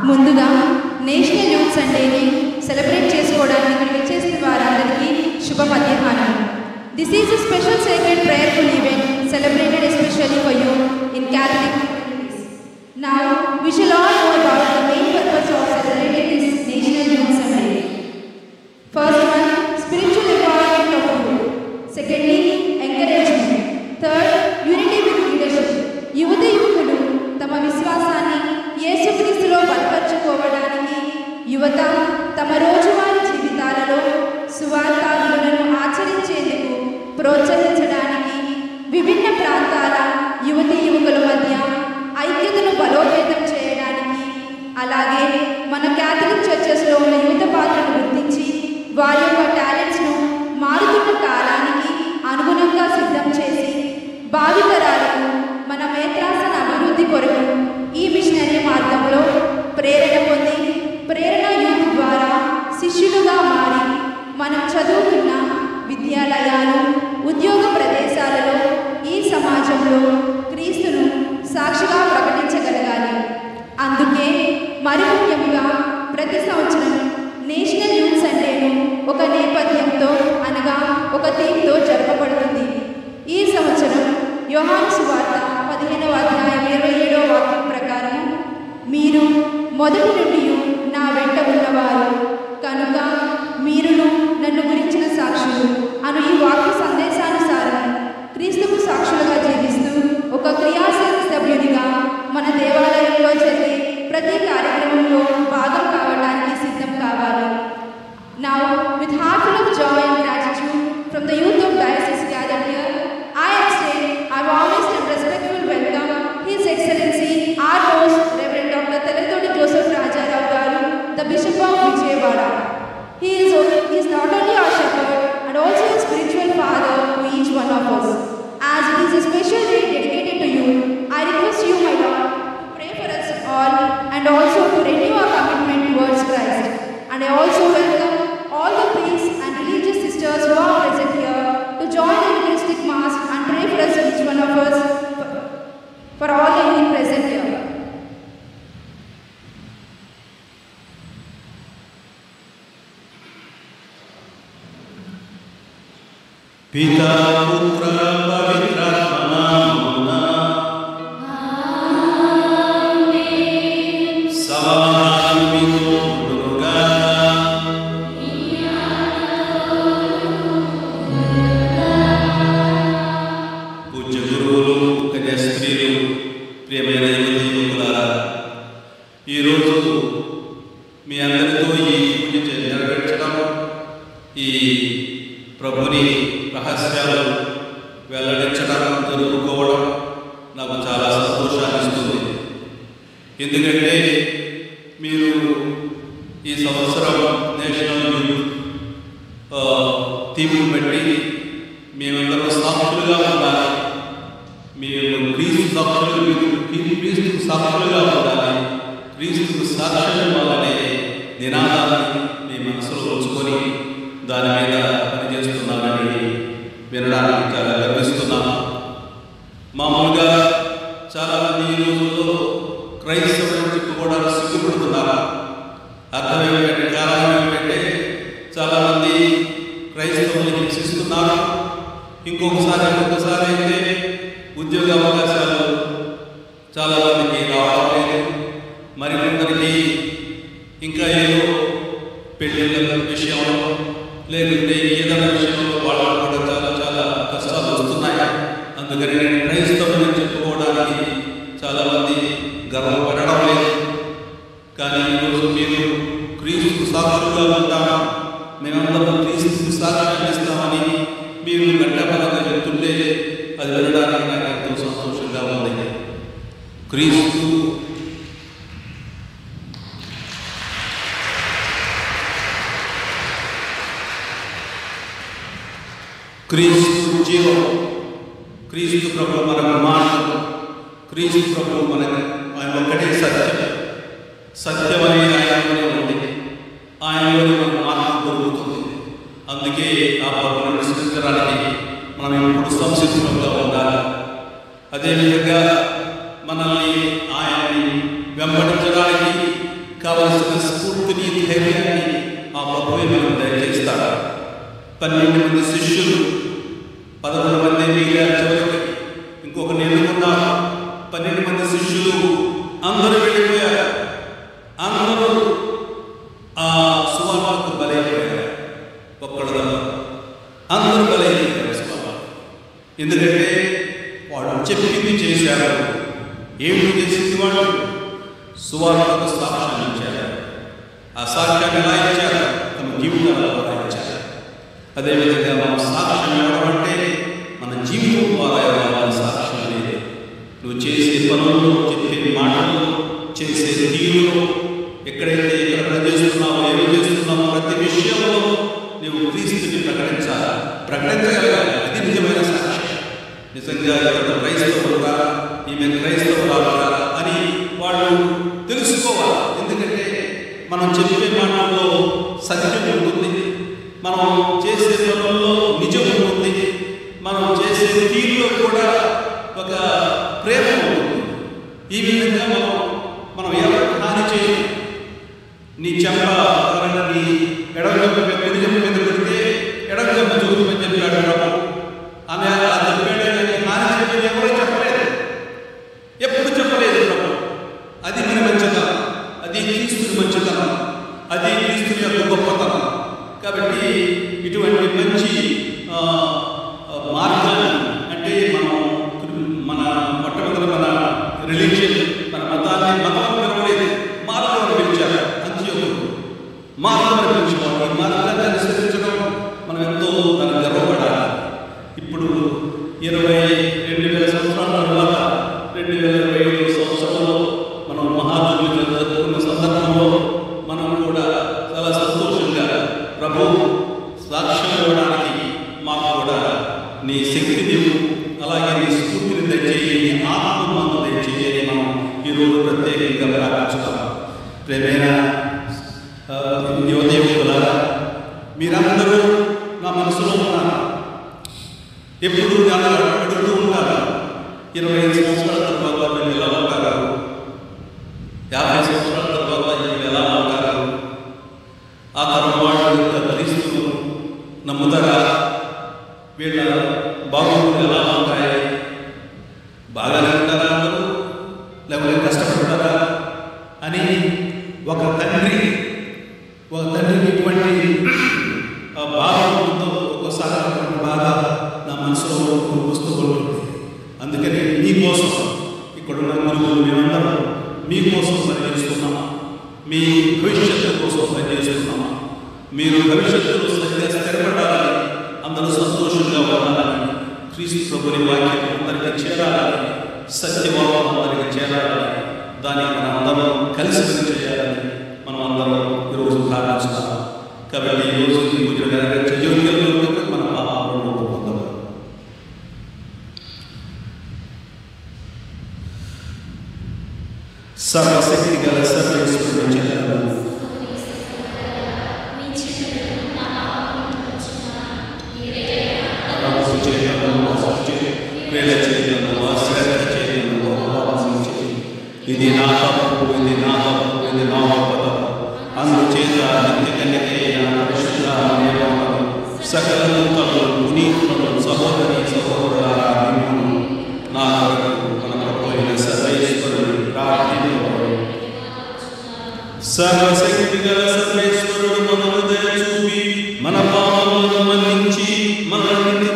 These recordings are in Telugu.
ముందుగా నేషనల్ యూత్ సండేని సెలబ్రేట్ చేసుకోవడానికి ఇక్కడికి వచ్చేసిన వారందరికీ శుభ మధ్యాహ్నం. This is a special sacred prayerful event celebrated especially for you in Catholic communities. Now we shall all know about the main purpose of celebrating this National Youth Sunday. First one, spiritual empowerment of youth. Secondly, encouragement. Third, unity with leadership. యువత యువకులు తమ విశ్వాసాన్ని యేసుక్రీస్తులో బలపరచుకోవడానికి యువత తమ రోజువారీ జీవితాలలో సువార్త విలువలను ఆచరించేందుకు ప్రోత్సహించడానికి విభిన్న ప్రాంతాల యువతి యువకుల మధ్య ఐక్యతను బలోపేతం చేయడానికి, అలాగే మన క్యాథలిక్ చర్చెస్లో ఉన్న యువత పాత్రను గుర్తించి వారి యొక్క టాలెంట్స్ను మారుతున్న కాలానికి అనుగుణంగా సిద్ధం చేసి భావితరాలకు మన మేత్రాసన అభివృద్ధి కొరకు ఈ మిషనరీ మార్గంలో ప్రేరణ పొంది ప్రేరణ యూత్ ద్వారా శిష్యులుగా మారి మనం చదువుకున్న విద్యాలయాలు, ఉద్యోగ ప్రదేశాలలో ఈ సమాజంలో క్రీస్తును సాక్షిగా ప్రకటించగలగాలి. అందుకే మరి ముఖ్యంగా ప్రతి సంవత్సరం నేషనల్ యూత్ సండేను ఒక నేపథ్యంతో అనగా ఒక థీమ్తో జరపబడుతుంది. ఈ సంవత్సరం యోహాను సువార్త 15వ అధ్యాయం 27వ వాక్యం ప్రకారం, మీరు మొదటి నుండి నా వెంట ఉన్నవారు కనుక మీరును నన్ను గురించిన సాక్షులు అను ఈ వాక్య సందేశానుసారం క్రీస్తుకు సాక్షులుగా జీవిస్తూ ఒక క్రియాశీల సభ్యునిగా మన దేవాలయంలో జరిగే ప్రతి కార్యక్రమంలో భాగం కావడానికి సిద్ధం కావాలి. Now, with heart full of joy and gratitude from the youth of diocese gathered here, I extend our warmest and respectful welcome His Excellency our host Reverend Dr. Teletodi Joseph Rajarao Garu, the Bishop of Vijayawada. He is not only our shepherd and also a spiritual father to each one of us. As it is a special day dedicated to you, I request you, my Lord, to pray for us all and also to renew our commitment towards Christ. And I also welcome all the priests and religious sisters who are present here to join in the Eucharistic Mass and pray for us, each one of us, for all the youth present here. Pita Putra Pavitratma Namona Amen. Savanamito Durga పూజ్య గురువులు, కన్యాస్త్రీలు, ప్రియమైన యువకులారా, ఈరోజు మీ అందరితో ఈ పూజ నెరవేర్చడం, ఈ ప్రభుని రహస్యాలు వెల్లడించడం, జరుపుకోవడం నాకు చాలా సంతోషాన్ని ఇస్తుంది. ఎందుకంటే మీరు ఈ సంవత్సరం నేషనల్ యూత్ థీమ్ బట్టి మేమందరం సాక్షులుగా ఉండాలి, మేము క్రీస్తు సాక్షులు, క్రీస్తు సాక్షులుగా ఉండాలి, క్రీస్తుకు సాక్ష్యం ఇవ్వాలనే నినాదాన్ని మీ మనసులో ఉంచుకొని దాని మీద పనిచేస్తున్నానని వినడానికి చాలా గర్విస్తున్నాను. మామూలుగా చాలామంది ఈ రోజుల్లో క్రైస్తవులను చెప్పుకోవడానికి సిగ్గుపడుతున్నారు. అర్థం ఏమిటంటే, కారణం ఏమిటంటే చాలామంది క్రైస్తవులను హింసిస్తున్నారు. ఇంకొకసారి అయితే ఉద్యోగ అవకాశాలు చాలామందికి రావడం లేదు. మరికొందరికి ఇంకా ఏదో పెళ్ళిళ్ళ విషయంలో లేకుంటే ఏదైనా విషయంలో వాళ్ళు కూడా చాలా చాలా కష్టాలు వస్తున్నాయి. అందుకని నేను క్రైస్తవుని చెప్పుకోవడానికి చాలామంది గర్వపడడం లేదు. కానీ ఈరోజు మీరు క్రీస్తుకు సాక్షులుగా ఉంటాము, మేమందరం క్రీస్తుకు సాక్ష్యం ఇస్తామని మీరు గంటపరంగా చెప్తుంటే అది వినడానికి నాకు ఎంతో సంతోషంగా ఉంది. క్రీస్తు జీవం, క్రీస్తు ప్రభు మనకు మార్గం, క్రీస్తు ప్రభు మనకు ఆయన ఒక్కటే సత్యం. సత్యం అనేది ఆయనలోనే ఉంది, ఆయనలోనే మనకు మార్గం దొరుకుతుంది. అందుకే ఆ ప్రభువును అనుసరించడానికి మనం ఎప్పుడు సంసిద్ధంగా ఉండాలి. అదేవిధంగా మనల్ని ఆయన్ని వెంబడించడానికి కావలసిన స్ఫూర్తిని, ధైర్యాన్ని ఆ ప్రభువే మనకు దయచేస్తాడు. 12 మంది శిష్యులు 11 మంది మిగిలారు. చివరికి ఇంకొకరిని ఎన్నుకున్నారు. 12 మంది శిష్యులు అందరూ వెళ్ళిపోయారు. అందరూ ఆ సువార్తకు బలైపోయారు. ఒక్కడు అందరూ బలైపోయారు సువార్త. ఎందుకంటే వాడు చెప్పింది చేశారు. ఏమిటి చేసింది? వాడు సువార్తకు సాక్ష్యం ఇచ్చారు. ఆ సాక్ష్యాన్ని ఎలా ఇచ్చారు? తమ జీవితాల ద్వారా ఇచ్చారు. అదేవిధంగా మనం సాక్ష్యం ఇవ్వడం అంటే మన జీవితం ద్వారా ఇవ్వాలి. సాక్ష్యం అనేది నువ్వు చేసే పనుల్లో, చెప్పే మాటల్లో, చేసే తీరులో, ఎక్కడైతే ఎక్కడ చేస్తున్నావో, ఏమి చేస్తున్నావో ప్రతి విషయంలో నువ్వు క్రీస్తుని ప్రకటించాలి, ప్రకటించగలగాలి. అది నిజమైన సాక్ష్యం. నిజంగా ఇక్కడ క్రైస్తవులుగా, ఈమె క్రైస్తవురాలుగా అని వాళ్ళు తెలుసుకోవాలి. ఎందుకంటే మనం చెప్పే మాటల్లో సత్యం ఉంటుంది, మనం చేసే పనుల్లో నిజం ఉంటుంది, మనం చేసే తీరులో కూడా ఒక ప్రేమ ఉంటుంది. ఈ విధంగా మనం ఎవరికి హాని చేయ, నీ చెంప నీ ఎడగొప్ప కుడి చెంప మీద పెడితే ఎడగొప్ప చూపని చెప్పాడు ప్రభు. ఆమె అలా చెప్పాడు కానీ హాని చెప్పేది ఎవరో చెప్పలేదు, ఎప్పుడు చెప్పలేదు ప్రభు. అది మన మంచితనం, అది క్రీస్తుని మంచితనం, అది క్రీస్తుని యొక్క గొప్పతనం. కాబట్టి ఇటువంటి మంచి మార్గాన్ని, అంటే మన మొట్టమొదటి మన రిలీజియన్, మన మతాన్ని మతం పిలవలేదు, మార్గం పిలిచారు. అంత్యోకులు మార్గం పిలిచేవాడు. ఈ మార్గాన్ని అనుసరించడం మనం ఎంతో దాన్ని గర్వపడాలి. ఇప్పుడు 22,000 సంవత్సరాల తర్వాత 2025 సంవత్సరంలో మనం మహాత్ములు జరుపుకున్న సందర్భంలో మనం కూడా చాలా సంతోషంగా ప్రభు సాక్ష్యం ఇవ్వడానికి మాకు కూడా నీ శక్తిని, అలాగే నీ స్ఫూర్తిని దయచేయి, నీ ఆత్మను దయచేయని మనం ఈరోజు ప్రత్యేకంగా ప్రార్థిస్తాం. ప్రేమైన యువదేవులారా, మీరందరూ నా మనసులో ఉన్నారు. ఎప్పుడు నన్ను అడుగుతూ ఉంటారు, 25 సంవత్సరాల తర్వాత మీరు ఎలా ఉంటారు, 50 సంవత్సరాల తర్వాత మీరు ఎలా ఉంటారు, ఆ తరం వాళ్ళు క్రీస్తును నమ్ముతారా, వీళ్ళ బాగుంటుంది ఎలా ఉంటాయి, బాగానే ఉంటారా అందరూ, లేకపోతే కష్టపడతారా అని ఒక తండ్రికి ఇటువంటి బాధ ఉంటుందో ఒక్కోసారి బాధ నా మనసులో వస్తూ ఉంటుంది. అందుకని మీకోసం ఇక్కడున్న గురువులు మేమందరం మీకోసం పనిచేస్తున్నామా, మీ భవిష్యత్తు కోసం పనిచేస్తున్నామా. మీరు భవిష్యత్తులో స్థిరపడాలని, అందరూ సంతోషంగా ఉండాలని, క్రీస్తు ప్రభుని వాక్యం అందరికీ చేరాలని, సత్యవాదం అందరికీ చేరాలని, దానికి మనం అందరం కలిసి పని చేయాలని మనం అందరం ఈరోజు ప్రార్థిస్తున్నాం. కాబట్టి ఈరోజు ఈ పూజ మన పాపాలను పొందవాలి. సర్వశక్తి గల సర్వేశ్వరుడు ఇది నా తప్పు, ఇది నా తప్పు, ఇది నా తప్పు, అందుచేత నిత్యకన్యకైన పరిశుద్ధ సకల దూతలు, పునీతులను, సహోదరి సహోదరులారా, నా కొరకు మన ప్రభు అయిన సర్వేశ్వరుడు ప్రార్థించబడు. సర్వశక్తి గల సర్వేశ్వరుడు మనకు దయ చూపి మన పాపములను మన్నించి మనల్ని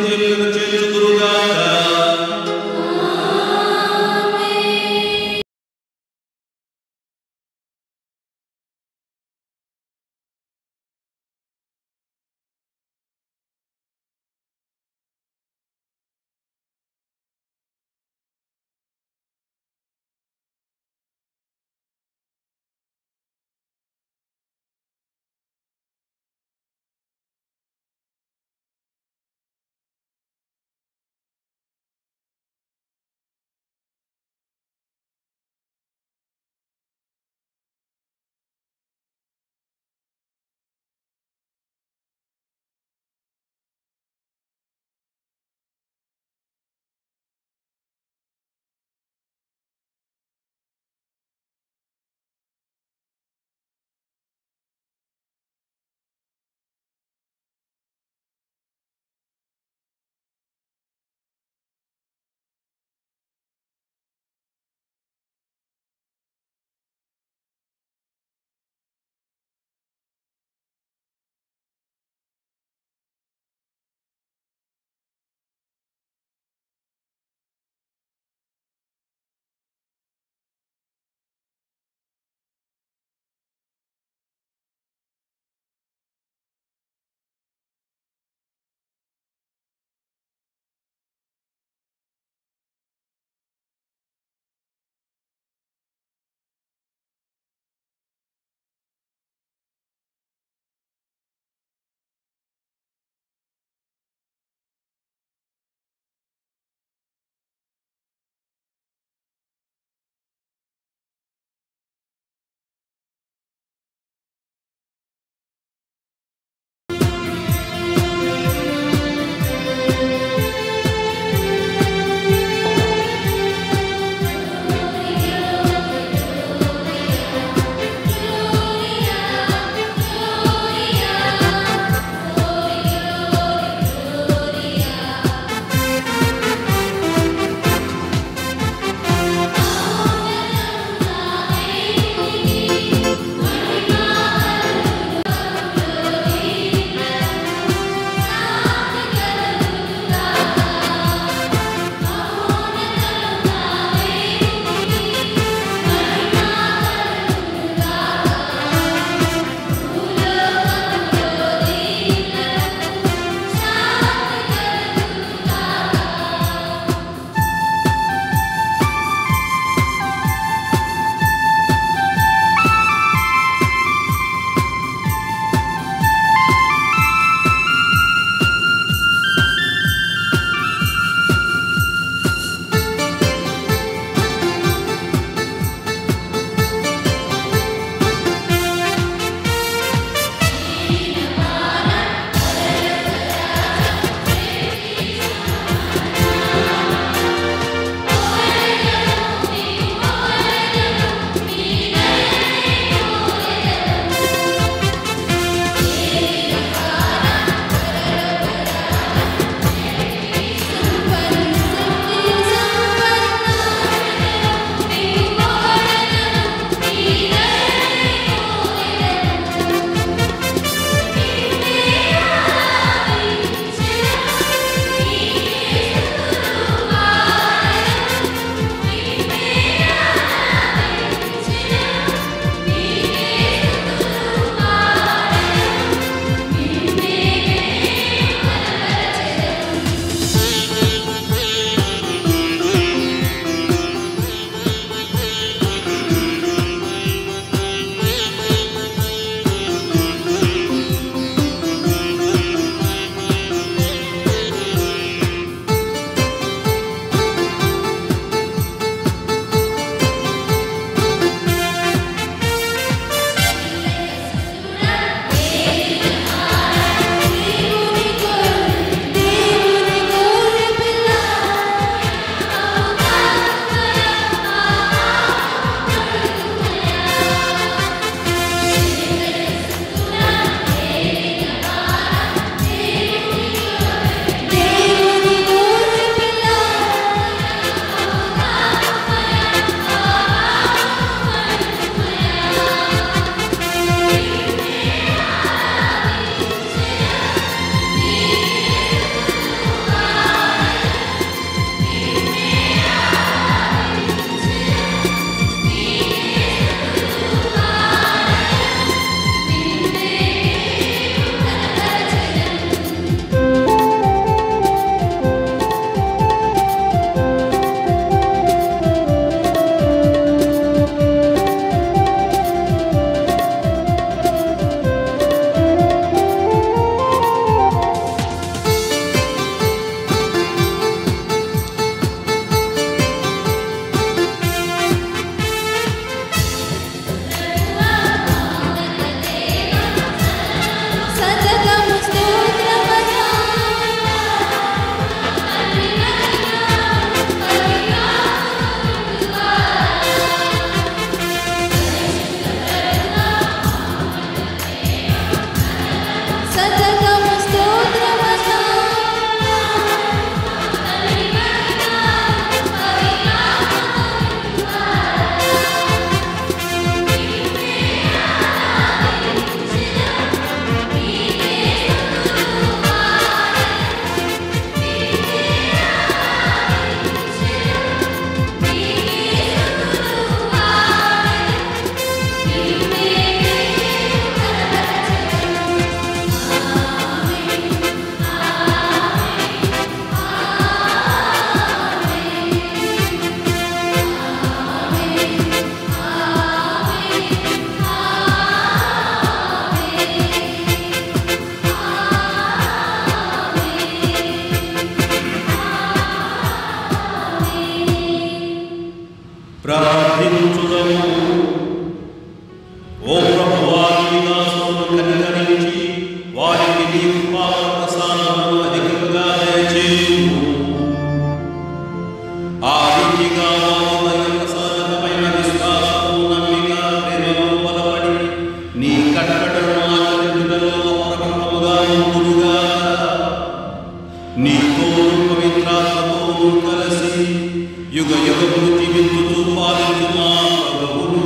ప్రార్థించుదము. ఓ ప్రభువా, నీ దాసులను కనికరించి వారికి నీ కృపా ప్రసాదమును అధికముగా దయచేయుము. ఆ రీతిగా వారు ప్రసాదమైన విశ్వాసము, నమ్మిక, ప్రేమలో బలపడి నీ కట్టడలను ఆచరించుటలో అప్రమత్తముగా ఉండుగా నీతో పవిత్రాత్మతో కలిసి యుగ యుగములు జీవించుతూ పాలించు మా ప్రభువును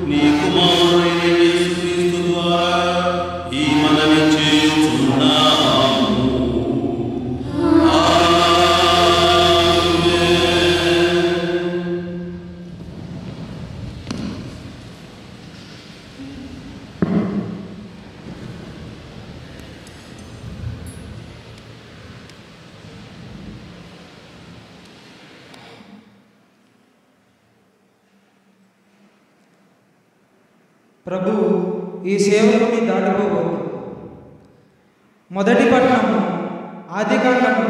నీ కుమారుడైన యేసుక్రీస్తు ద్వారా ఈ మనవి చేయుచున్నాము. ప్రభువు ఈ సేవకుని దాటిపోవద్దు. మొదటి పట్టణము ఆదికాండము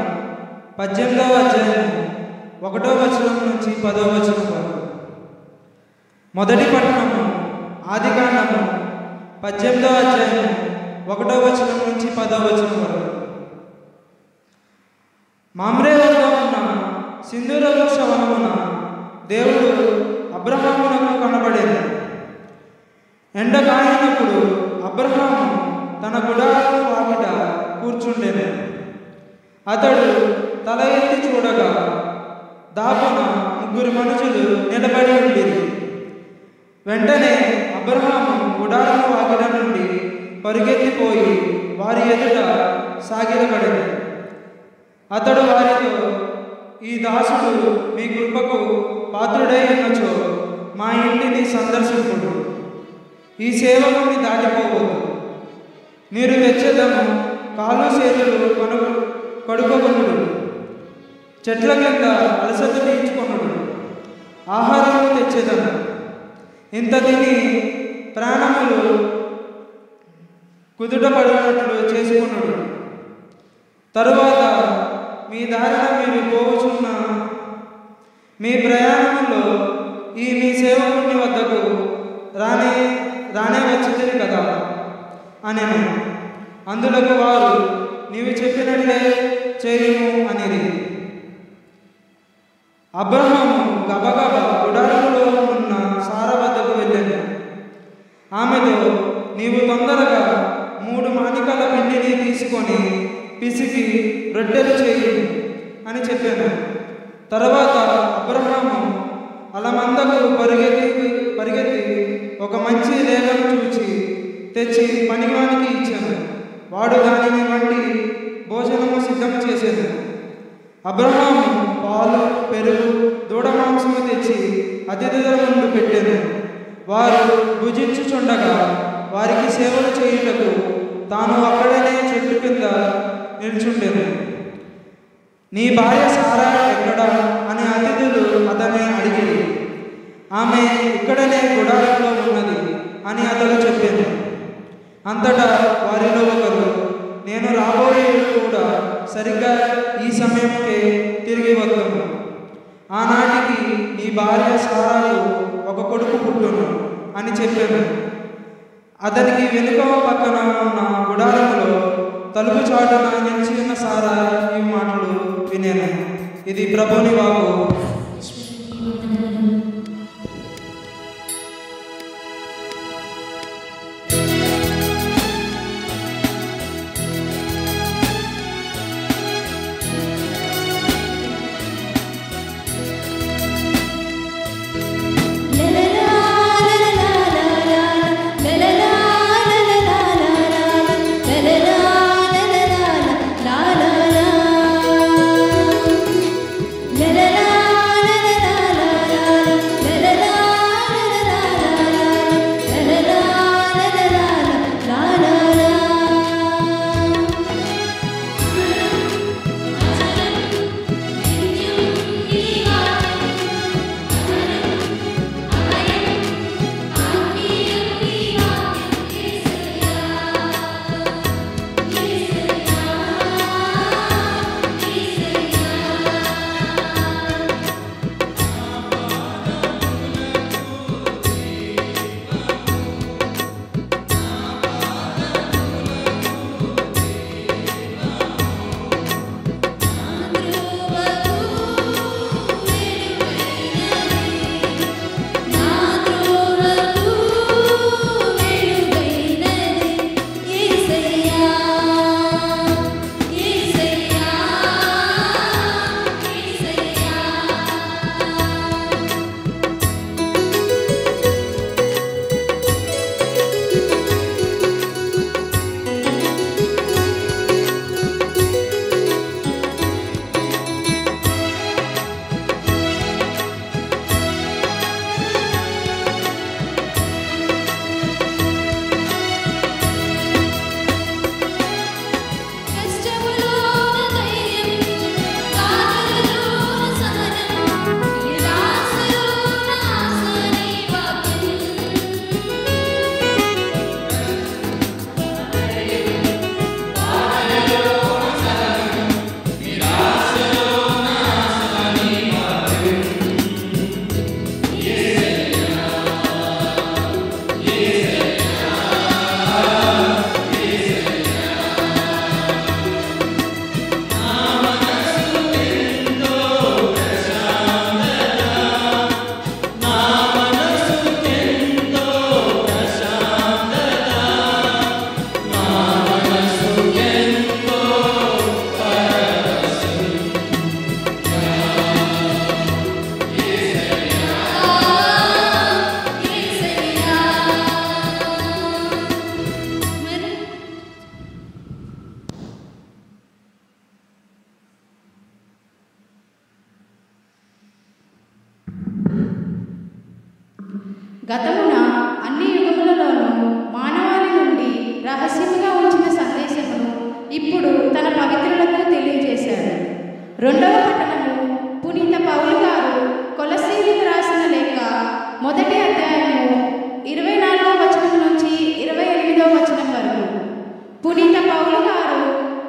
18వ అధ్యాయం 1వ వచనం నుంచి 10వ వచనం వరకు. మొదటి పట్టణము ఆదికాండము 18వ అధ్యాయం 1వ వచనం నుంచి 10వ వచనం వరకు. మామ్రే వద్ద ఉన్న సింధూర వృక్ష వనమున దేవుడు అబ్రహామునకు కనబడేది. ఎండ కాయినప్పుడు అబ్రహాము తన గుడారము వాకిట కూర్చుండెను. అతడు తల ఎత్తి చూడగా దాపున 3 మనుషులు నిలబడి ఉండేది. వెంటనే అబ్రహాము గుడారము వాకిట నుండి పరుగెత్తిపోయి వారి ఎదుట సాగిలపడెను. అతడు వారితో, ఈ దాసుడు మీ కృపకు పాత్రుడై ఉన్నచో మా ఇంటిని సందర్శింపుడు. ఈ సేవకుని దాటిపోవద్దు. మీరు తెచ్చేదము కాళ్ళు చేతులు కడుక్కొనుడు, చెట్ల కింద అలసట తీర్చుకొనుడు, ఆహారం తెచ్చేదము. ఇంత తిని ప్రాణములు కుదుటపడినట్లు చేసుకున్నాడు. తరువాత మీ దారిన మీరు పోవచున్న మీ ప్రయాణంలో ఈ మీ సేవకుని వద్దకు రానే వచ్చింది కదా అనేను. అందులకు వారు, నీవు చెప్పినట్లే చేయుము అనేది. అబ్రహాము గబగబా గుడారంలో ఉన్న సార వద్దకు వెళ్ళాను. ఆమెతో, నీవు తొందరగా 3 మానికల పిండిని తీసుకొని పిసికి రొట్టెలు చేయి అని చెప్పాను. తర్వాత అబ్రహాము అలమందకు పరిగెత్తి ఒక మంచి లేఖను చూచి తెచ్చి పనివానికి ఇచ్చాను. వాడు దానిని వండి భోజనము సిద్ధం చేశాను. అబ్రహాము పాలు, పెరుగు, దూడ మాంసము తెచ్చి అతిథుల ముందు పెట్టాను. వారు భుజించుచుండగా వారికి సేవలు చేయుటకు తాను అక్కడనే చెట్టు కింద నిల్చుండెను. నీ భార్య సారా ఎక్కడా అని అతిథులు అతన్ని అడిగారు. ఆమె ఇక్కడనే గుడారంలో ఉన్నది అని అతడు చెప్పాను. అంతటా వారిలో ఒకరు, నేను రాబోయేది కూడా సరిగ్గా ఈ సమయంకే తిరిగి వద్దాము. ఆనాటికి నీ భార్య సారాకు ఒక కొడుకు పుట్టును అని చెప్పాను. అతనికి వెనుక పక్కన ఉన్న గుడారములో తలుపు చాటున నిలిచి ఉన్న సారా ఈ మాటలు వినేను. ఇది ప్రభుని వాక్కు. la la గతమున అన్ని యుగములలోనూ మానవాళి నుండి రహస్యముగా ఉంచిన సందేశమును ఇప్పుడు తన పవిత్రులకు తెలియజేశాడు. రెండవ పట్టణము పునీత పౌలు గారు కొలస్సీయులకు రాసిన లేఖ మొదటి అధ్యాయము 24వ వచనం నుంచి 28వ వచనం వరకు. పునీత పౌలు గారు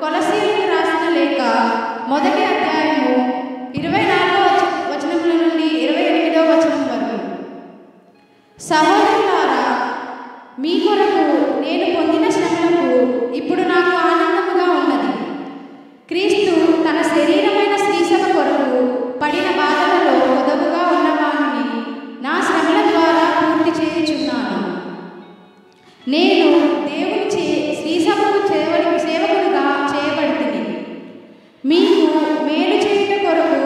కొలస్సీయులకు రాసిన లేఖ మొదటి అధ్యాయము 24వ వచనముల నుండి 28వ వచనం వరకు. సహోదరులారా, మీ కొరకు నేను పొందిన శ్రమలకు ఇప్పుడు నాకు ఆనందముగా ఉన్నది. క్రీస్తు తన శరీరమైన శ్రీసభ కొరకు పడిన బాధలలో పొదవుగా ఉన్నవానిని నా శ్రమల ద్వారా పూర్తి చేయుచున్నాను. నేను దేవుని శ్రీసభకు సేవకుడుగా చేయబడుతుంది. మీకు మేలు చేయుట కొరకు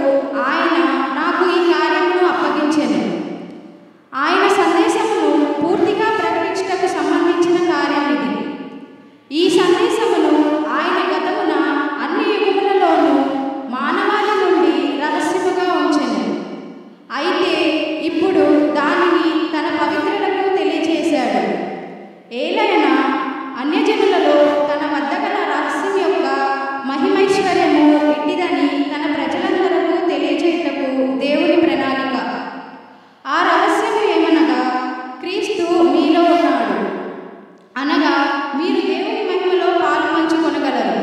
ఆయన నాకు ఈ కార్యమును అప్పగించెను. ఆయన సందేశమును పూర్తిగా ప్రకటించుటకు సంబంధించిన కార్యం ఇది. ఈ సందేశమును ఆయన గతమున అన్ని యుగములలోనూ మానవాళి నుండి రహస్యముగా ఉంచెను. అయితే ఇప్పుడు దానిని తన పవిత్రులకు తెలియజేశాడు. ఏలైనా అన్యజనులలో తన వద్ద గల రహస్యం యొక్క మహిమైశ్వర్యము ఎట్టిదని తన ప్రజలందరకు తెలియజేయుటకు దేవుని ప్రణాళిక. ఆ రహస్యము ఏమనగా, క్రీస్తు మీలో ఉన్నాడు, అనగా మీరు దేవుని మహిమలో పాలు పంచుకొనగలరు.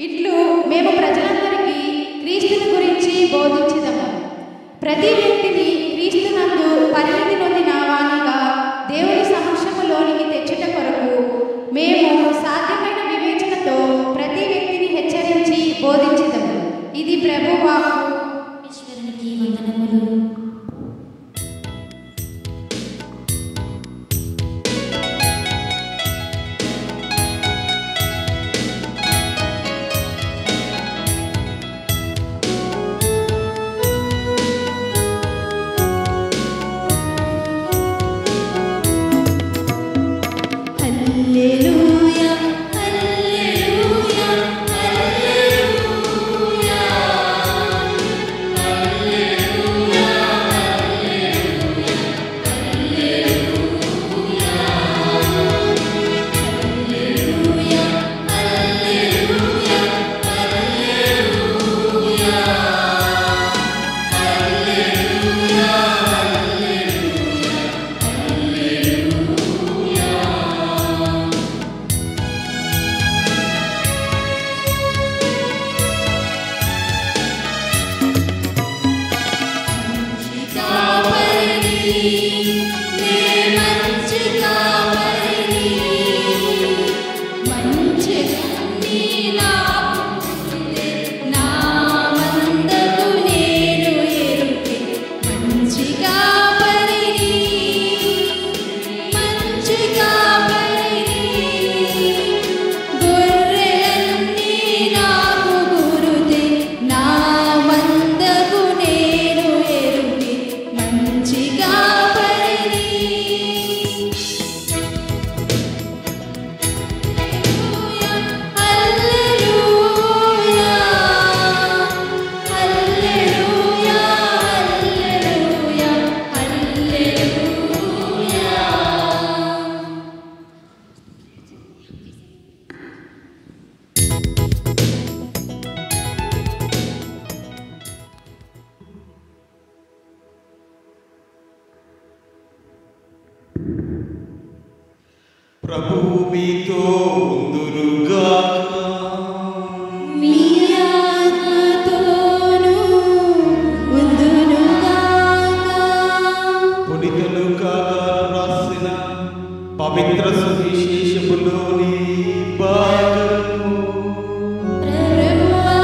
ఇట్లు మేము ప్రజలందరికీ క్రీస్తుని గురించి బోధించుదాము. ప్రతి వ్యక్తిని క్రీస్తునందు పరిణతి నొందిన వానిగా దేవుని సమక్షములోనికి తెచ్చుట కొరకు మేము సాధ్యమైన వివేచనతో ప్రతి వ్యక్తిని హెచ్చరించి బోధించుదాము. ఇది ప్రభువాకు. ఈశ్వరునికి వందనములు. హల్లెలూయా హల్లెలూయా హల్లెలూయా హల్లెలూయా హల్లెలూయా హల్లెలూయా హల్లెలూయా హల్లెలూయా ప్రభువు మీతో ఉందురుగాక. మీ ఆత్మతోనూ ఉందునుగాక. పునీత లూకా గారు రాసిన పవిత్ర సువిశేషములోని భాగము. ప్రభువా,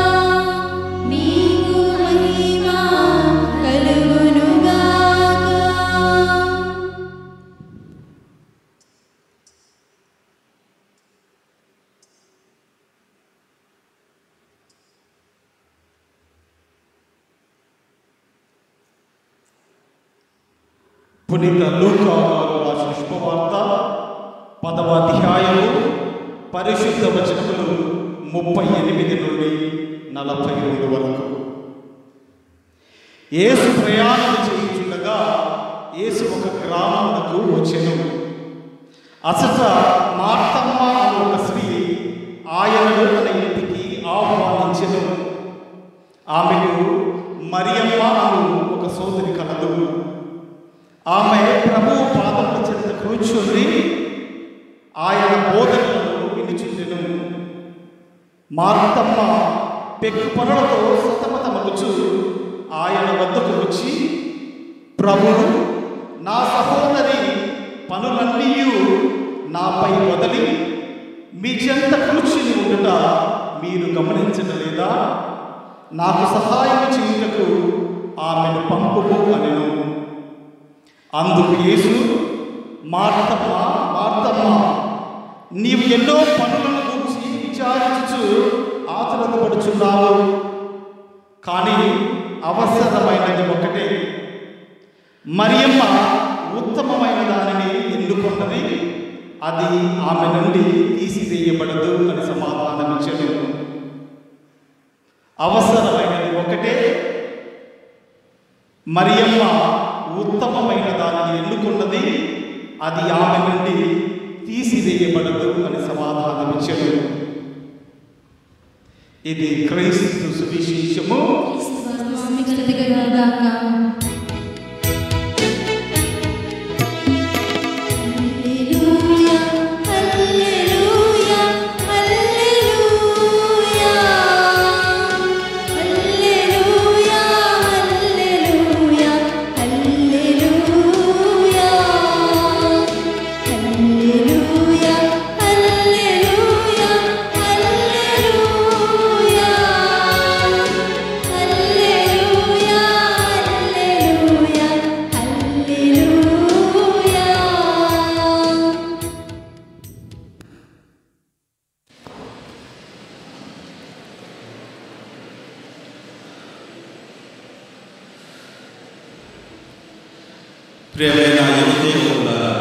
నీకు మహిమ కలుగునుగాక. పునీత లూకా గారు రాసిన శుభవార్త 10వ అధ్యాయము పరిశుద్ధ వచనములు 38 నుండి 42 వరకు. యేసు ప్రయాణం చేయుచుండగా యేసు ఒక గ్రామమునకు వచ్చెను. అసట మార్తమ్మ అనే ఒక స్త్రీ ఆయనను తన ఇంటికి ఆహ్వానించెను. ఆమెకు మరియమ్మ అను ఒక సోదరి కలదు. ఆమె ప్రభువు పాదముల చెంత కూర్చొని ఆయన బోధనలను వినుచుండెను. మార్తమ్మ పెక్కు పనులతో సతమతమగుచు ఆయన వద్దకు వచ్చి, ప్రభువు, నా సహోదరి పనులన్నీ నాపై వదిలి మీ చెంత కూర్చుని ఉండుట మీరు గమనించలేదా? నాకు సహాయం చేయుటకు ఆమెను పంపుము అనెను. అందుకు యేసు, మార్తమ్మ, మార్తమ్మ, నీవు ఎన్నో పనులను గురించి విచారించుచు ఆతురతపడుచున్నావు. కానీ అవసరమైనది ఒకటే. మరియమ్మ ఉత్తమమైన దానిని ఎన్నుకున్నది, అది ఆమె నుండి తీసివేయబడదు అని సమాధానమిచ్చాడు. అవసరమైనది ఒకటే, మరియమ్మ ఉత్తమమైన దానిని ఎన్నుకున్నది, అది ఆమె నుండి తీసివేయబడదు అని సమాధానమిచ్చాడు. ఇది క్రీస్తు సువిశేషము. ప్రియమైన యువతీయులారా,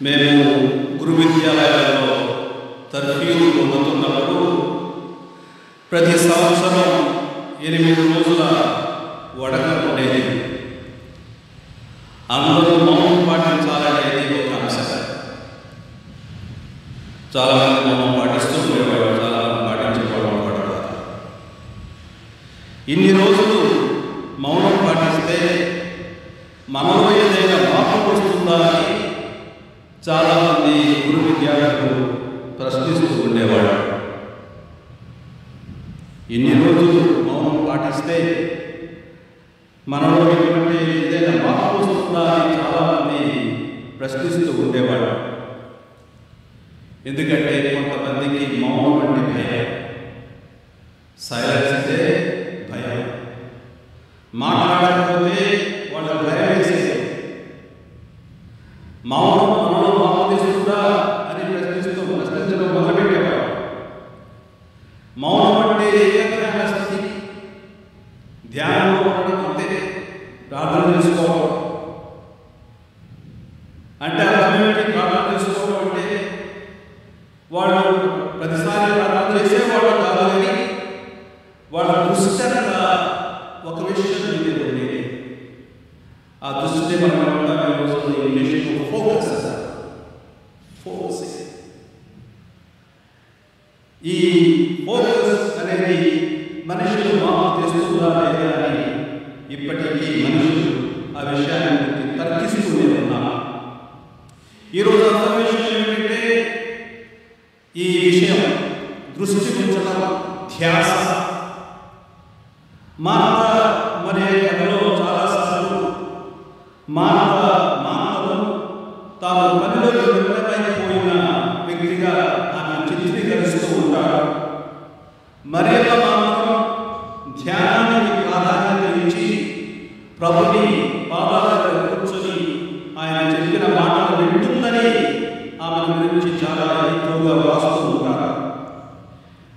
మేము గురు విద్యాలయాల్లో తర్ఫీదు పొందుతున్నప్పుడు ప్రతి సంవత్సరం 8 రోజుల వడక ఉండేది. అందరూ మౌనం పాటించాలనేది ఒక అంశం. చాలామంది మౌనం పాటిస్తూ ఉండేవాడు, చాలామంది పాటించేవాడు కూడా. ఇన్ని రోజులు మౌనం పాటిస్తే మనలో ఏదైనా మార్పు వస్తుందా అని చాలామంది గురు విద్యార్థులు ప్రశ్నిస్తూ ఉండేవాడు. ఇన్ని రోజులు మౌనం పాటిస్తే మనలో ఎటువంటి ఏదైనా మార్పు వస్తుందా అని చాలామంది ప్రశ్నిస్తూ ఉండేవాడు. ఎందుకంటే కొంతమందికి మౌనం అంటే భయం, సైలెన్స్ అంటే భయం, మాట్లాడకపోతే వాళ్ళు భయం వేసేది. మౌనం మనలో మార్పు తీసుకుందా అని ప్రశ్నించడం మొదలుపెట్టేవాడు. మౌనం అంటే ఏకగ్రహ స్థితి, ధ్యానంలో ఉండడం అంతే, ప్రార్థన చేసుకోవడం అంటే అర్థమేంటి? ప్రార్థన చేసుకోవడం అంటే వాళ్ళు ప్రతిసారి ప్రార్థన చేసేవాళ్ళు కాదు, కానీ వాళ్ళ దృష్టి ఒక విషయం మీద ఉండేది. ఆ దృష్టిని మనం ఇంగ్లీష్లో ఫోకస్. ఈ ఫోకస్ అనేది మనుషులు మార్పు చేస్తుందా లేదా అని ఇప్పటికీ మనుషులు ఆ విషయాన్ని తర్కిస్తూనే ఉన్నారు. ఈరోజు అంత విషయం ఏమిటంటే ఈ విషయం దృష్టి ఉంచడం, ధ్యాస. మానవ మరే కథలో చాలాసార్లు మానవుడు తాను పనిలో నిమగ్నమైపోయిన వ్యక్తిగా ఆమె చిత్రీకరిస్తూ ఉంటాడు. మరియమ్మ మాత్రం ధ్యానానికి ప్రాధాన్యత ఇచ్చి ప్రభుని పాదాల దగ్గర కూర్చొని ఆయన చెప్పిన మాటలు వింటుందని ఆమె గురించి చాలా ఎక్కువగా రాస్తూ ఉంటారు.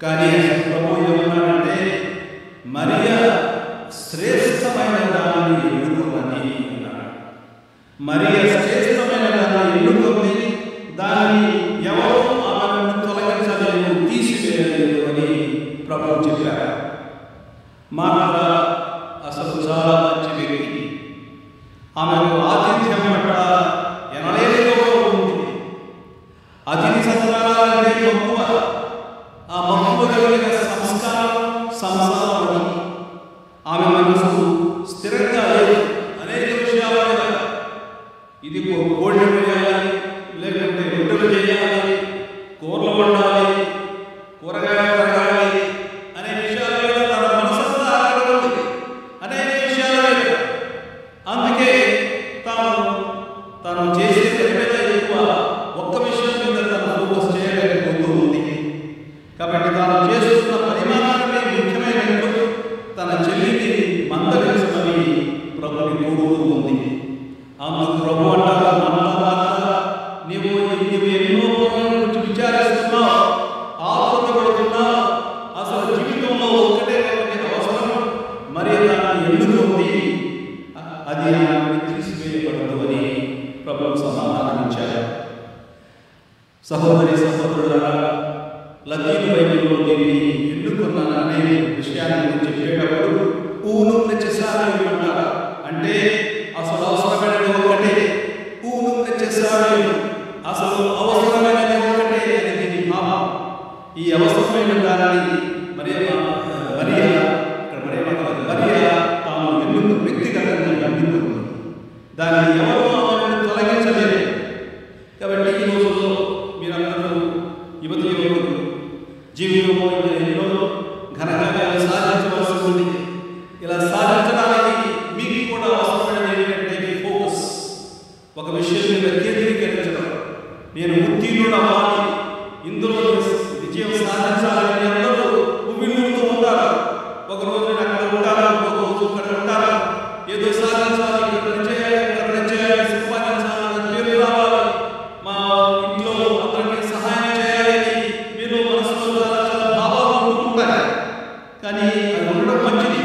కానీ ప్రభు ఏమన్నాడంటే, మరియ శ్రేష్టమైన దాన్ని ఎన్నుకున్నది అన్నాడు. మరియ శ్రేష్టమైన దాన్ని ఎన్నుకుంది, దాన్ని ఎవరో ఆమెను తొలగించలేదు, తీసివేయలేదు అని ప్రభు చెప్పారు. మాట అసలు చాలా మంచి వ్యక్తి. ఆమెకు ఆతిథ్యం పట్ల ఎనలేని గౌరవం ఉంది. అతిథి సత్కారాలంటే మక్కువ, ఆ మక్కువ కలిగిన సంస్కారం సంసారం. ఆమె మనసు స్థిరంగా లేదు. అనేక విషయాల మీద ఇది కోడి వేయాలి, లేకుంటే రొట్టెలు చేయాలి, కూరలు వండాలి, కూరగాయలు తరగాలి అనే విషయాల మీద తన మనసంతా ఆగలేదు. అనేక విషయాల మీద అందుకే తాను చేసే పని మీద ఎక్కువ ఒక్క విషయం మీద తను ఫోకస్ చేయలేకపోతూ ఉంది. కాబట్టి తాను చేస్తున్న పని మాత్రమే ముఖ్యమైనట్టు తన చెల్లిని మందలించమని ప్రభుని కోరుతూ ఉంది. అందుకు ప్రభు అంటారు, నీవు ఎన్నో పనుల గురించి విచారిస్తున్నావు, ఆతృతపడుతున్నావు. అసలు జీవితంలో ఒక్కటే అవసరం, మరి దాన్ని ఎన్నుకుంది, అది తీసివేయబడదు అని ప్రభు సమాధానం ఇచ్చారు. సహోదరి సహోదరులారా, లతీన్ బైబిల్లో దీన్ని ఎన్నుకున్నాననే విషయాన్ని గురించి చెప్పేటప్పుడు ఊను నెచ్చేసారి అంటారు. అంటే అసలు అవసరమైనది ఒకటే, ఊను నెచ్చేసారి, అసలు అవసరమైనది ఒకటే అనేది భావం. ఈ అవసరమైన దానిని మరియా తాను ఎన్నుకు వ్యక్తిగతంగా ఎన్నుకుంది. దాన్ని ఎవరో తొలగించలేదు. కాబట్టి ఈ రోజుల్లో మీరందరూ యువకులు జీవితంలో ఎన్నో ఘనకార్యాలు సాధించవలసి ఉంది. ఇలా సాధించడానికి మీకు కూడా అవసరమైనది ఏంటంటే ఫోకస్, ఒక విషయం మీద కేంద్రీకరించడం. నేను ఉత్తీర్ణుడవ్వాలి, ఇందులో విజయం సాధించాలని అందరూ ఉవ్విళ్ళూరుతూ ఉంటారు. ఒక రోజు అక్కడ ఉంటారు, ఒక రోజు ఇక్కడ ఉంటారు. ఏదో సాధించాలి, ఇక్కడ చేయాలి, అక్కడ చేయాలి, సంపాదించాలి, పేరు రావాలి, మా ఇంట్లో అందరికీ సహాయం చేయాలని మీరు మనసులో చాలా భావాలు ఉంటుంటాయి. కానీ అది ఉండడం మంచిది.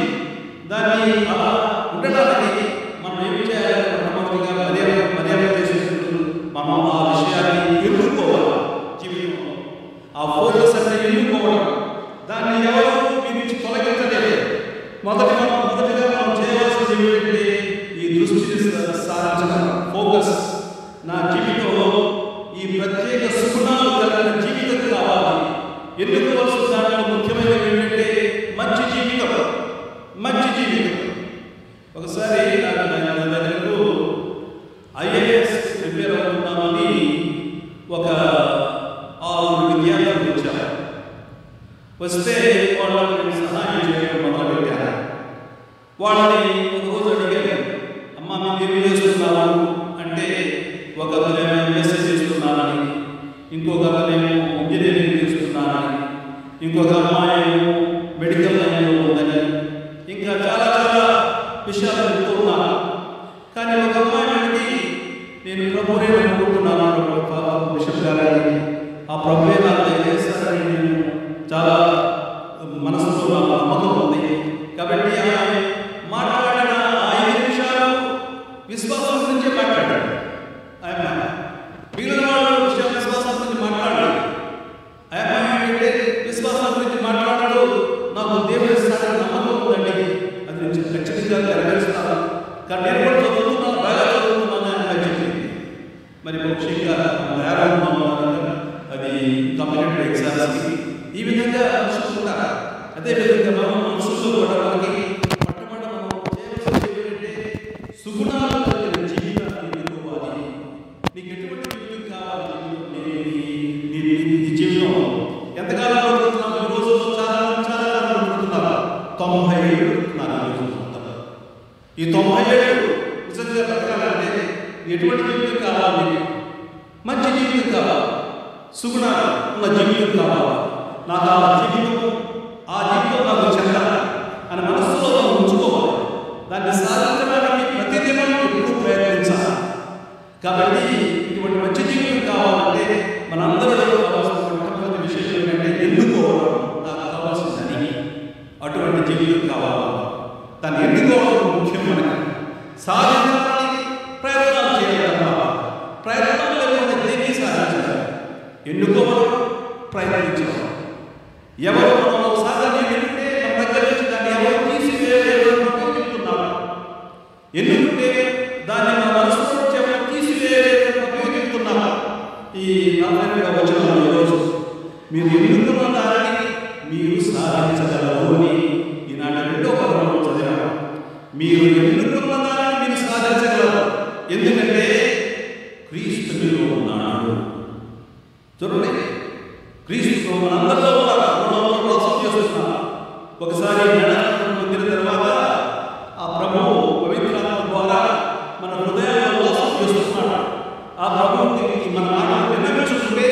దాన్ని అలా ఉండడానికి మనం ఏం చేయాలి? మర్యాద చేసేటప్పుడు మనం ఆ విషయాన్ని ఎన్నుకోవాలి. జీవితంలో ఆ ఫోకస్ అంటే ఎన్నుకోవడం. దాన్ని ఎవరు మీ నుంచి తొలగించలేదు. మొదటిగా మనం చేయవలసింది ఏంటంటే ఈ దృష్టిని సాధించడం, ఫోకస్. నా జీవితంలో ఈ ప్రత్యేక సుగుణాలు కలిగిన జీవితం కావాలి. ఎన్నుకోవాల్సిన దాంట్లో ముఖ్యమైనది ఏంటంటే మంచి జీవితం. మంచి జీవితం. ఒకసారి నా దగ్గరకు ఐఏఎస్ ప్రిపేర్ అవుతున్నామని ఒక 6 విద్యార్థులు వచ్చారు. వస్తే వాళ్ళకి నేను సహాయం చేయడం మొదలుపెట్టాను. వాళ్ళని ఒక రోజు అడిగాను, అమ్మ మీరు ఏం చేస్తున్నారు అంటే, ఒక అతనేమో ఎంఎస్సీ చేస్తున్నానని, ఇంకొక అతనేమో ఇంజనీరింగ్ చేస్తున్నానని, ఇంకొక అమ్మాయి మెడికల్ లైన్లో ఉందని, ఇంకా చాలా చాలా విషయాలు చెప్తూ ఉన్నాను. కానీ ఒక అమ్మాయి నేను ప్రభునే అనుకుంటున్నాను విషయాలని, ఆ ప్రభువే నాకు చేస్తారని నేను చాలా మనసులో నమ్మకం ఉంది. కాబట్టి ఆమె మాట్లాడిన 5 నిమిషాలు విశ్వాసం గురించే మాట్లాడాడు. ఆయన మిగిలిన వాళ్ళు విశ్వాసం గురించి మాట్లాడాడు. ఆయన ఏంటంటే విశ్వాసం గురించి మాట్లాడుతూ నాకు దేవుడి స్థానం నమ్మకం ఉందండి, అది నేను ఖచ్చితంగా నెరవేరుస్తాను. కానీ నేను కూడా చదువుతున్నాను, బాగా చదువుతున్నాను అని చెప్పింది. మరి ముఖ్యంగా అది కాంపిటేటివ్ ఎగ్జామ్స్కి ఈ విధంగా మనుషులు ఉంటారు. అదేవిధంగా మనం మనుషుల్లో కూడా మనకి మొట్టమొదటి మనం చేయవలసింది ఏంటంటే సుగుణాలు కలిగిన జీవితాన్ని ఎన్నుకోవాలి. నీకు ఎటువంటి జీవితం కావాలి? నీ జీవితం ఎంతకాలం అనుకుంటున్నావు? ఈ రోజుల్లో చాలా అనుకుంటున్నారు. 90 ఏళ్ళు అనుకుంటున్నారు. ఈ 90 ఏళ్ళు నిజంగా బతకాలంటే ఎటువంటి జీవితం కావాలి? మంచి జీవితం కావాలి, సుగుణాలు ఉన్న జీవితం కావాలి. నాకు ఆ జీవితం నాకు చెందాలి అని మనసులో ఉంచుకోవాలి. దాన్ని సాధించడానికి ప్రతిదినం ఎప్పుడు ప్రయత్నించాలి. కాబట్టి ఇటువంటి మంచి జీవితం కావాలంటే మనందరిలో కావాల్సిన మొట్టమొదటి విషయం ఏంటంటే ఎన్నుకోవడం. నాకు కావాల్సిందని అటువంటి జీవితం కావాలి. దాన్ని ఎన్నుకోవడం ముఖ్యం. మనకి సాధించడానికి ప్రయత్నాలు చేయాలి. ప్రయత్నం లేకపోతే దేన్ని సాధించాలి? ఎన్నుకోవడం, ప్రయత్నించడం. ఎవరు మనం సాధన ఎన్నుకుంటే మన దగ్గర నుంచి దాన్ని ఎవరు తీసివేయలేరు చెప్తున్నారు. ఎన్నుకుంటే దాన్ని ఎందుకంటే క్రీస్తు మీలో ఉన్నాడు. చూడండి, క్రీస్తు మనందరిలో ఉన్నారు, మనలో వాసం చేస్తున్నారు. ఒకసారి జ్ఞానాన్ని పొందిన తర్వాత ఆ ప్రభువు పవిత్రాత్మ ద్వారా మన హృదయాల్లో వాసం చేస్తున్నాడు. ఆ ప్రభువుకి మన మాటలు విన్నవించుకుంటే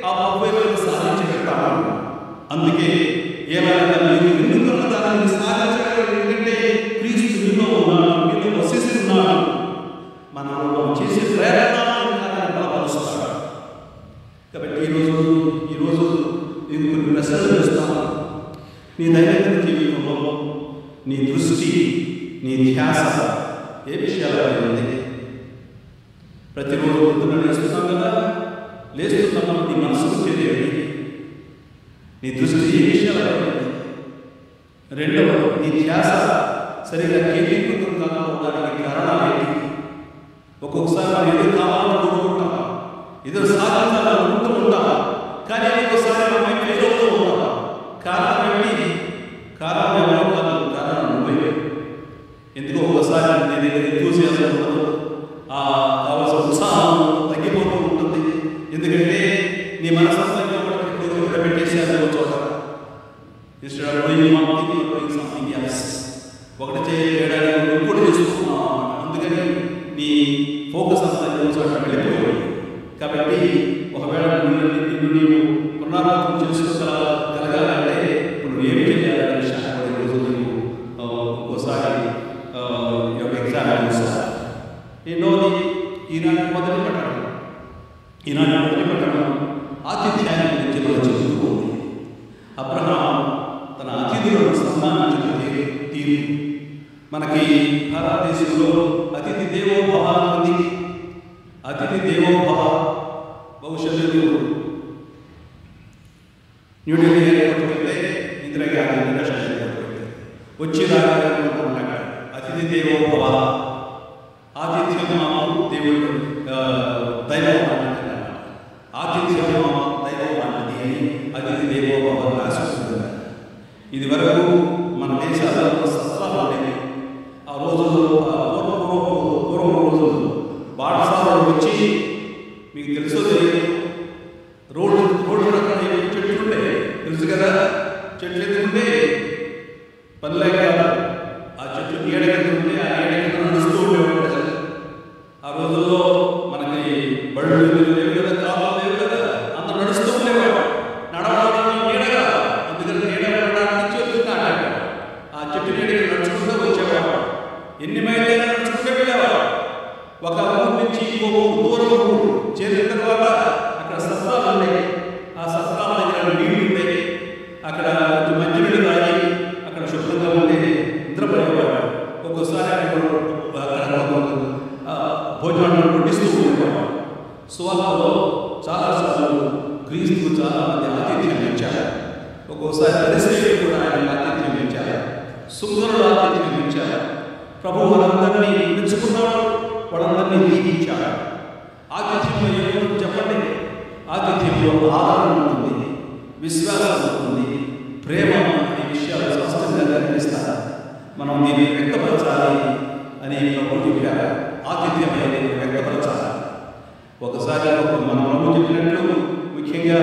ఆ ప్రభువు సాధించగలుగుతాడు. అందుకే ఏమైనా మీరు ఎన్నుకున్న దానిని సాధించగలరు. ఎందుకంటే క్రీస్తు మీలో ఉన్నాడు, మీలో వసిస్తున్నాడు. మనం చేసే ప్రయత్నాలను బలపరుస్తాడు. కాబట్టి ఈరోజు నేను కొన్ని ప్రశ్నలు చేస్తాను. నీ దైనందిన జీవితంలో నీ దృష్టి, నీ ధ్యాస ఏ విషయాలపై ఉంది? ప్రతిరోజు పొద్దున లేస్తున్నాం కదా, లేస్తున్నాము, నీ మనసుకు తెలియదు నీ దృష్టి ఏ విషయాలపై ఉంది? రెండవది, నీ ధ్యాస సరిగా కేంద్రీకృతం కాకపోవడానికి కారణాలు ఏంటి? ఒక్కొక్కసారి మనం ఏదో కావాలని కోరుకుంటాం, ఏదో సాధించాలని అనుకుంటూ ఉంటాం, కానీ ఒక్కొక్కసారి మనం ఫెయిల్ ఉంటాం. కారణం ఏంటి? కారణం ఎవరో కాదు, కారణం నువ్వే. ఎందుకో ఒకసారి నీ దగ్గర ఎంతూసియాజం ఉండదు, కావాల్సిన ఉత్సాహం తగ్గిపోతూ ఉంటుంది. ఎందుకంటే నీ మనసు పెట్టేసేయాలి చోట. ఒకటి చేయడానికి ఇంకోటి చేసుకున్నాం. అందుకని నీ ఫోకస్ అంతా చోట వెళ్ళిపోయాడు. కాబట్టి ఒకవేళ నిన్ను నీవు పునరావృతం చేసుకోగలగాలంటే ఇప్పుడు నువ్వు ఏమి చేయాలనే విషయాన్ని ఈరోజు నీవు ఒక్కోసారి ఎగ్జామ్ చూస్తారు. రెండవది, ఈనాటి మొదటి పట్టణం ఆతిథ్యాన్ని గురించి మనం చెబుతూ ఉంది. అబ్రహాం తన అతిథులను సన్మానించిన తీరు మనకి భారతదేశంలో అతిథి దేవోభవ ఉంది. అతిథి దేవోభవ భవిష్యత్తు న్యూఢిల్లీ ఎయిర్పోర్ట్కి ఇందిరాగాంధీ ఇంటర్నేషనల్ ఎయిర్పోర్ట్కి వచ్చి రాగలిగిన అతిథి దేవోభవ, ఆతిథ్యమాము దేవుడు దైవం అన్నది, ఆతిథ్యమాము దైవం అన్నది అని అతిథి దేవోభవ రాసుకుంటుంది. ఇది వరకు మన దేశాలలో సత్రాలు ఉండేవి. ఆ రోజుల్లో పూర్వం రోజుల్లో బాటసారులు వచ్చి, మీకు తెలుసో తెలియదు, రోడ్డు రకాల చెట్లు ఉండే తెలుసు కదా, చెట్లు ఎందుకుంటే పనిలేక ఆ చెట్లు నీడ కింద ఉంటే ఆ నీడ కింద నడుస్తూ ఉండేవాడు. ఆ రోజుల్లో మనకి బళ్ళు లేవు కదా, కాలం లేవు కదా, అందరూ నడుస్తూ ఉండేవాడు. నడవడానికి నీడగా, అందుకని నీడ ఉండడానికి చెట్లు నాటాడు. ఆ చెట్టు నీడకి నడుచుకుంటూ వచ్చేవాడు. ఎన్ని మైళ్ళైనా నడుచుకుంటూ వెళ్ళేవాడు. ఒక ఊరు నుంచి దూరం ఊరు చేరిన తర్వాత అక్కడ సత్రాలు ఉన్నాయి. ఆ సత్రాల దగ్గర నీళ్లు ఉంటాయి. అక్కడ కొంచెం మంచి నీళ్ళు తాగి అక్కడ శుభ్రంగా ఉండే నిద్రపోయేవాడు. ఒక్కోసారి అక్కడ భోజనాలను వడ్డిస్తూ ఉండేవాడు. సువార్తలో చాలాసార్లు క్రీస్తు చాలా మంది ఆతిథ్యం ఇచ్చారు. ఒక్కోసారి పరిస్థితులు కూడా ఆయన ఆతిథ్యం ఇచ్చారు. సుందరుడు ఆతిథ్యం ఇచ్చారు. ప్రభు వాళ్ళందరినీ మెచ్చుకున్నాడు, వాళ్ళందరినీ దీవించాడు. ఆతిథ్యంలో ఏమో చెప్పండి. ఆతిథ్యంలో ఆదరణ ఉంటుంది, విశ్వాసం ఉంటుంది, ప్రేమ అనే విషయాలు స్పష్టంగా కనిపిస్తారు. మనం దీన్ని వ్యక్తపరచాలి అని ప్రభు చెప్పారు. ఆతిథ్యం అనేది వ్యక్తపరచాలి. ఒకసారి మన ప్రభు చెప్పినట్లు ముఖ్యంగా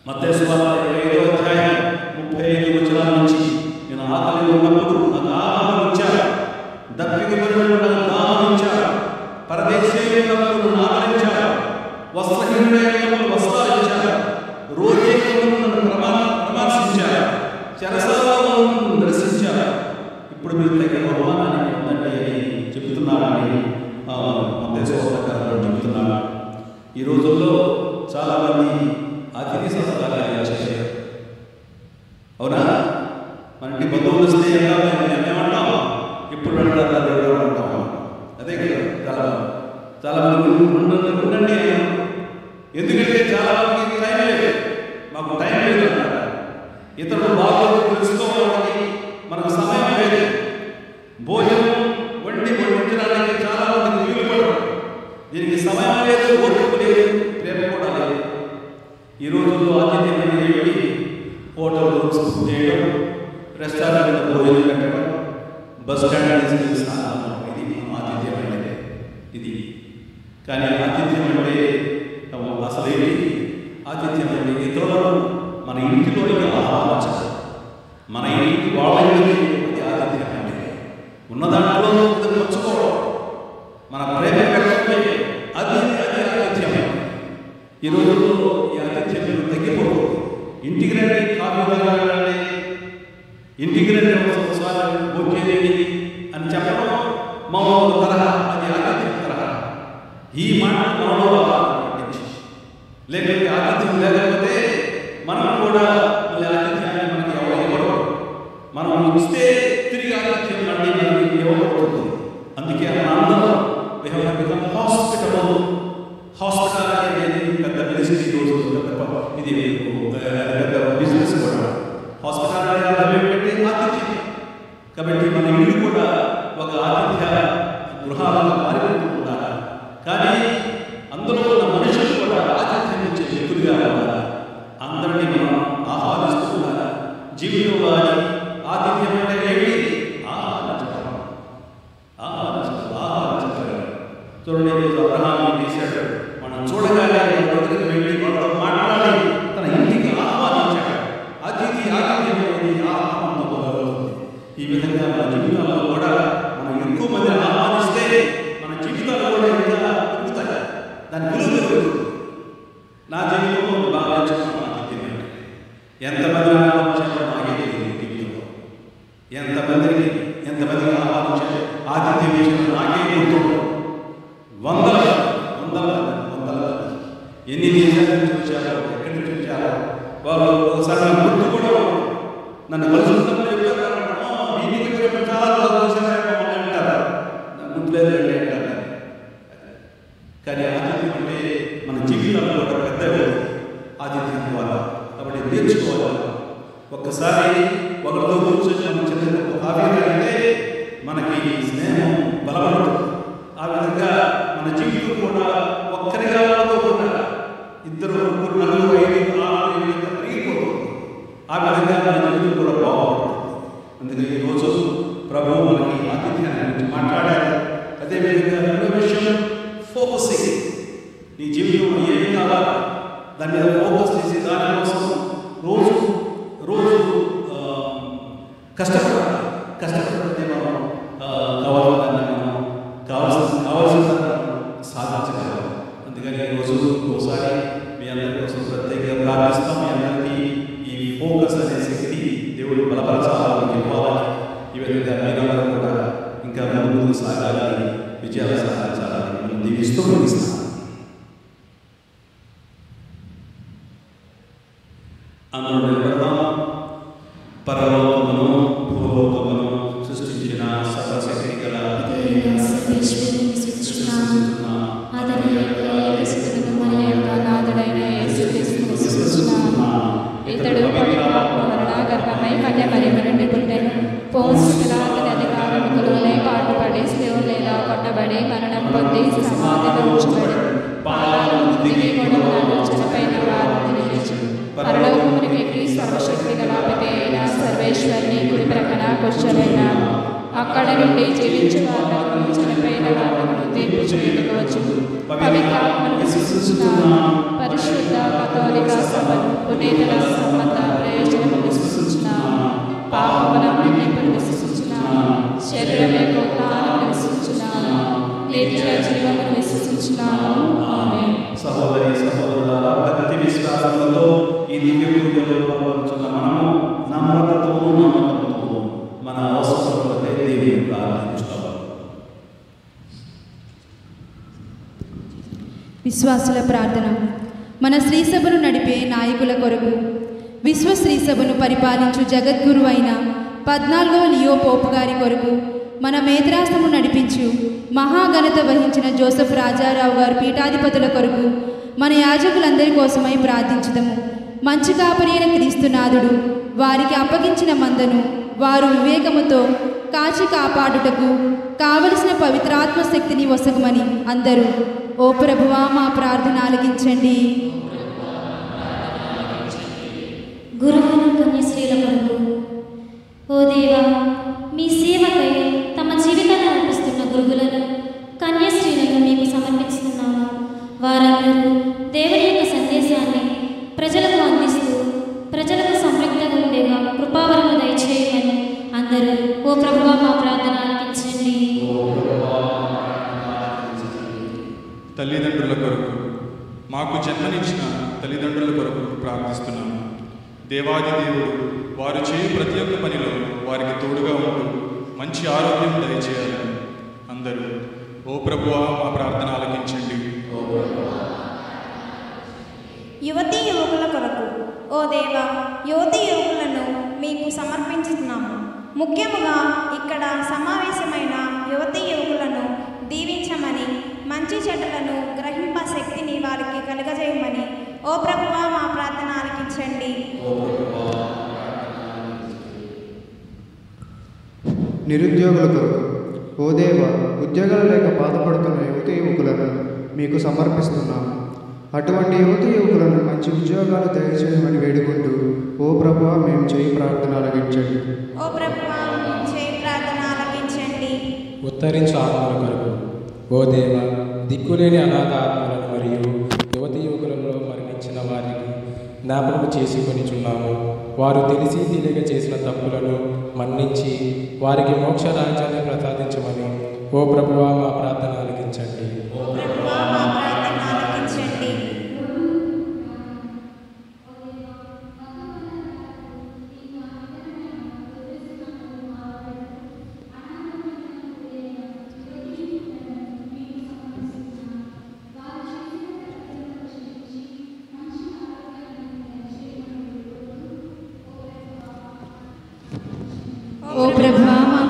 మత్తయి సువార్త 25వ అధ్యాయం 35 వచనాల నుంచి, నేను ఆకలి ఉన్నప్పుడు నాకు ఆహారం ఇచ్చారు, దప్పికపడినప్పుడు నాకు దాహం ఇచ్చారు, పరదేశీయులకు ఆదరించారు, వస్త్రహీనుడైనప్పుడు వస్త్రాలు ఇచ్చారు, రోగేకులను నన్ను పరామర్శించారు, చెరసాలలో నన్ను దర్శించారు. ఇప్పుడు మీరు తగిన బహుమానాన్ని పొందండి అని చెబుతున్నారని మత్తయి సువార్తకారులు చెబుతున్నారు. ఈ రోజుల్లో చాలామంది అతిథి సత్కారాలు చేశారు. అవునా? మనకి బంధువులు వస్తే ఏమంటాం? ఇప్పుడు దేవుడు అంటాము. అదే కదా, చాలా మంది ఉండండి. ఎందుకంటే చాలా మందికి టైం లేదు, మాకు టైం లేదు అన్నారు. ఇతరులు బాగోదు తెలుసుకోవడానికి మనకు సమయం లేదు. భోజనం వడ్డించడానికి చాలా మందికి వీలు పడదు. దీనికి సమయం లేదు, ఓర్పు లేదు, ప్రేమ కూడా లేదు. కానీ ఆతిథ్యం అంటే అసలేంటి? ఆతిథ్యం అంటే ఇతరులను మన ఇంటిలోనికి ఆహ్వానించడం, మన ఇంటి వాళ్ళ ఇంటికి ఆతిథ్యం అంటే ఉన్న దాంట్లో పంచుకోవడం, మన ప్రేమ వ్యక్తమే అది ఆతిథ్యం. ఈ రోజుల్లో ఈ ఆతిథ్యం తగ్గిపోతుంది. ఇంటికి రండి, కాఫీ తాగాలండి, ఇంటికి రండి, ఒకసారి భోజనం అని చెప్పడం మామూలు తరహా, అది ఆతిథ్యం తరహా. ఈ మాట మనలో లేకపోతే ఆతిథ్యం లేకపోతే మనం కూడా మళ్ళీ ఆతిథ్యాన్ని మనకి ఎవరు మనం ఇస్తే తిరిగి ఆతిథ్యం అంటే మనకి ఇవ్వబడుతుంది. అందుకే అందరం హాస్పిటల్ అనేది పెద్ద బిజినెస్. ఇది పెద్ద బిజినెస్ కూడా. హాస్పిటల్ అనేది ఆతిథ్యం. కాబట్టి మన ఇల్లు కూడా ఒక ఆతిథ్య గృహాలుగా మారిపోతూ ఉండాలి. కానీ అందులో ఉన్న మనుషులు కూడా ఆతిథ్యం ఇచ్చే వ్యక్తులుగా ఉండాలి. అందరినీ మనం ఆహ్వానిస్తూ ఉండాలి. జీవితంలో ఆతిథ్యం అంటే ఏమిటి? ఆహ్వానించడం. చూడండి, అబ్రహాము ఏం చేశాడు? మనం చూడగానే దగ్గరికి వెళ్ళి వాళ్ళతో మాట్లాడి తన ఇంటికి ఆహ్వానించాడు. ఆతిథ్యం అనేది ఆహ్వానంతో మొదలవుతుంది. ఈ విధంగా మన జీవితాల్లో కూడా మనం ఎక్కువ మంది ఆహ్వానిస్తే మన జీవితాలు కూడా ఇంకా పెరుగుతాయి. దాని విలువ పెరుగుతుంది. నా జీవితంలో బాగా ఆతిథ్యం అంటే ఎంతమంది ఆహ్వానించారో నాకే తెలియదు. జీవితంలో ఎంతమందికి ఆహ్వానించారు, ఆతిథ్యం చేసిన నాకే గుర్తు. వందల ఎన్ని దేశాల నుంచి వచ్చారో, ఎక్కడి నుంచి వచ్చారో వాళ్ళు ఒకసారి గుర్తు కూడా నన్ను కలుసుకుంటామని చెప్పారు. కానీ ఆతిథ్యం అంటే మన జీవితంలో కూడా పెద్ద ఆతిథ్యం ద్వారా. కాబట్టి నేర్చుకోవాలి. ఒక్కసారి ఒకరితో కూర్చొని మనం చిన్న కాఫీ అంటే మనకి స్నేహం బలపడుతుంది. ఆ విధంగా మన జీవితం కూడా ఒక్కరిగా కూడా ఇద్దరు, ముగ్గురు, నలుగురు, 5, 6 పెరిగిపోతుంది. ఆ విధంగా మన జీవితం కూడా బాగుంటుంది. అందుకని ఈరోజు ప్రభు మనకి ఆతిథ్యాన్ని గురించి మాట్లాడారు. అదేవిధంగా రెండో విషయం ఫోకసింగ్. నీ జీవితంలో ఏమి కావాలి దాని మీద ఫోకస్ చేసి దానికోసం రోజు కష్టపడితే మనం కావాల్సిన సాధించగలం. అందుకని ఈరోజు ఒకసారి మీ అందరి కోసం ప్రత్యేకంగా ప్రార్థిస్తాం. మీ అందరికీ ఈ ఫోకస్ అనే శక్తి దేవుడు బలపరచాలని ఇవ్వాలని, ఈ విధంగా మీరందరూ కూడా ఇంకా ముందుకు సాగాలని, విజయాలు సాధించాలని మనం దీవిస్తూ ముగిస్తాం. అందరూ నిలబడదాం. పరలోకమును భూలోకమును సృష్టించిన సర్వశక్తి గల ఇతడు గర్భమై కన్య మరియమ్మ నుండి పుట్టెను. పోషకురాతని అధికారములనే పాటుపడి శిలువ లేదా కొట్టబడి మరణం పొంది సమాధిలో ఉంచబడి పాదాలను దిగి గొడవలను చనిపోయిన వారిని నిలిచి పరలోకమునికి ఎక్కి సర్వశక్తి గల పిత అయిన సర్వేశ్వరుని కుడి ప్రక్కన కూర్చొనున్నాడు. అక్కడ నుండి జీవించు వాళ్లను చనిపోయిన వాళ్లను తీర్పు చేయుటకు వచ్చును. పవిత్రాత్మను విశ్వసిస్తున్నాను. పరిశుద్ధ కథోలిక సభను పునీతుల సమ్మత ప్రయోజనము విశ్వసిస్తున్నాను. పాపముల మన్నింపును విశ్వసిస్తున్నాను. శరీరం యొక్క ఉత్థానమును విశ్వసిస్తున్నాను. నిత్య జీవమును విశ్వసిస్తున్నాను. ఆమేన్. సహోదరి సహోదరులారా, భక్తి విశ్వాసములతో ఈ దివ్య పూజలో పాల్గొంటున్న మనము నమ్రతతో మన అవసరములపై దేవుని ప్రార్థించుతాము. విశ్వాసుల ప్రార్థన. మన శ్రీసభను నడిపే నాయకుల కొరకు, విశ్వ శ్రీసభను పరిపాలించు జగద్గురు అయిన 14వ లియో పోపు గారి కొరకు, మన మేద్రాసము నడిపించు మహాఘనత వహించిన జోసెఫ్ రాజారావు గారు పీఠాధిపతుల కొరకు, మన యాజకులందరి కోసమై ప్రార్థించుదము. మంచి కాపరి అయిన క్రీస్తునాథుడు వారికి అప్పగించిన మందను వారు వివేకముతో కాచి కాపాడుటకు కావలసిన పవిత్రాత్మ శక్తిని వసగమని అందరూ, ఓ ప్రభువా మా ప్రార్థన ఆలకించండి. గురువును కన్యశ్రీల కొరకు, ఓ దేవా, మీ సేవకై తమ జీవితాన్ని అర్పిస్తున్న గురువులను కన్యశ్రీలను మీకు సమర్పిస్తున్నాము. తల్లిదండ్రుల కొరకు, మాకు జన్మనిచ్చిన తల్లిదండ్రుల కొరకు ప్రార్థిస్తున్నాము. దేవాది దేవుడు వారు చేయు ప్రతి ఒక్క పనిలో వారికి తోడుగా ఉంటూ మంచి ఆరోగ్యం దయచేయాలని అందరూ ఓ ప్రభువా మా ప్రార్థన ఆలకించండి. యువతీ యువకుల కొరకు, ఓ దేవా, యువతీ యువకులను మీకు సమర్పించుతున్నాము. ముఖ్యముగా ఇక్కడ సమావేశమైన యువతీ యువకులను దీవించమని, మంచి చెడ్డలను గ్రహింప శక్తిని వారికి కలుగజేయమని ఓ ప్రభువా మా ప్రార్థన ఆలకించండి. నిరుద్యోగుల కొరకు, ఓ దేవ, ఉద్యోగాలు లేక బాధపడుతున్న యువతీ యువకులను మీకు సమర్పిస్తున్నాము. అటువంటి యువతీ యువకులను మంచి ఉద్యోగాలు దయచేయమని వేడుకుంటూ ఓ ప్రభువా మేము చేయి ప్రార్థన ఆలకించండి. ఓ ప్రభువా మేము చేయి ప్రార్థన ఆలకించండి. ఉత్తరించు ఆత్మల కొరకు, ఓ దేవ, దిక్కులేని అనాథ ఆత్మలను మరియు యువతి యువకులలో మరణించిన వారిని జ్ఞాపకం చేసుకొనిచున్నాము. వారు తెలిసి తెలియక చేసిన తప్పులను మన్నించి వారికి మోక్ష రాజ్యాన్ని ప్రసాదించమని ఓ ప్రభువా మా ప్రార్థన ఆలకించండి. ఓ ప్రభువా మా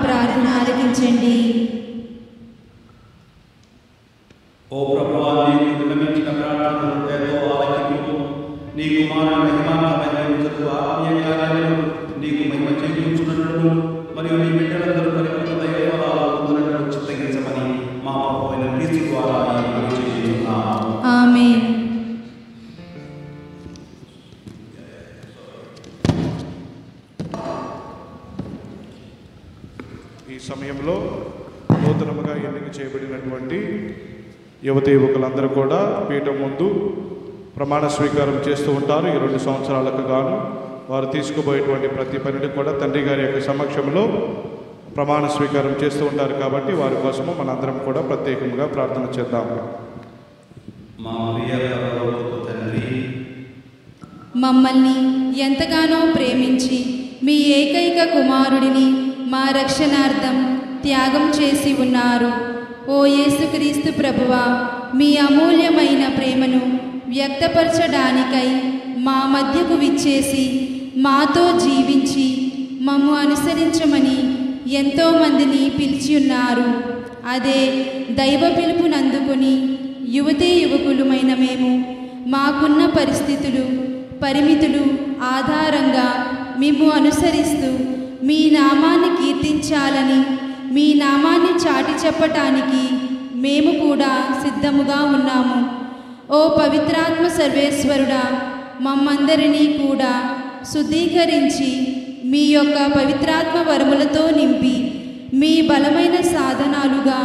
ప్రార్థన ఆలకించండి. ఓ ప్రభువా, నీకు విన్నవించిన ప్రార్థనను దయతో ఆలకింపు. నీ కుమారుని మహిమాంతమైన నిజకు ఆత్మీయ కార్యాలను నీకు మహిమ చేకూర్చున్నట్లు మరియు నీ బిడ్డలందరూ పరిపూర్ణ దైవఫలాలు పొందినట్లు చిత్తగించమని మా ప్రభువైన క్రీస్తు ద్వారా చేస్తున్నాము. ఆమేన్. ఈ సమయంలో నూతనముగా ఎన్నిక చేయబడినటువంటి యువతి యువకులందరూ కూడా పీఠం ముందు ప్రమాణ స్వీకారం చేస్తూ ఉంటారు. ఈ 2 సంవత్సరాలకు గాను వారు తీసుకుపోయేటువంటి ప్రతి పనిని కూడా తండ్రి గారి యొక్క సమక్షంలో ప్రమాణ స్వీకారం చేస్తూ ఉంటారు. కాబట్టి వారి కోసము మనందరం కూడా ప్రత్యేకంగా ప్రార్థన చేద్దాం. మా ప్రియ పరలోకపు తండ్రి, మమ్మల్ని ఎంతగానో ప్రేమించి మీ ఏకైక కుమారుడిని మా రక్షణార్థం త్యాగం చేసి ఉన్నారు. ఓ యేసుక్రీస్తు ప్రభువా, మీ అమూల్యమైన ప్రేమను వ్యక్తపరచడానికై మా మధ్యకు విచ్చేసి మాతో జీవించి మమ్ము అనుసరించమని ఎంతోమందిని పిలిచి ఉన్నారు. అదే దైవ పిలుపునందుకుని యువతీ యువకులమైన మేము మాకున్న పరిస్థితులు, పరిమితులు ఆధారంగా మేము అనుసరిస్తూ మీ నామాన్ని కీర్తించాలని, మీ నామాన్ని చాటి చెప్పటానికి మేము కూడా సిద్ధముగా ఉన్నాము. ఓ పవిత్రాత్మ సర్వేశ్వరుడా, మమ్మందరినీ కూడా శుద్ధీకరించి మీ యొక్క పవిత్రాత్మ వరములతో నింపి మీ బలమైన సాధనాలుగా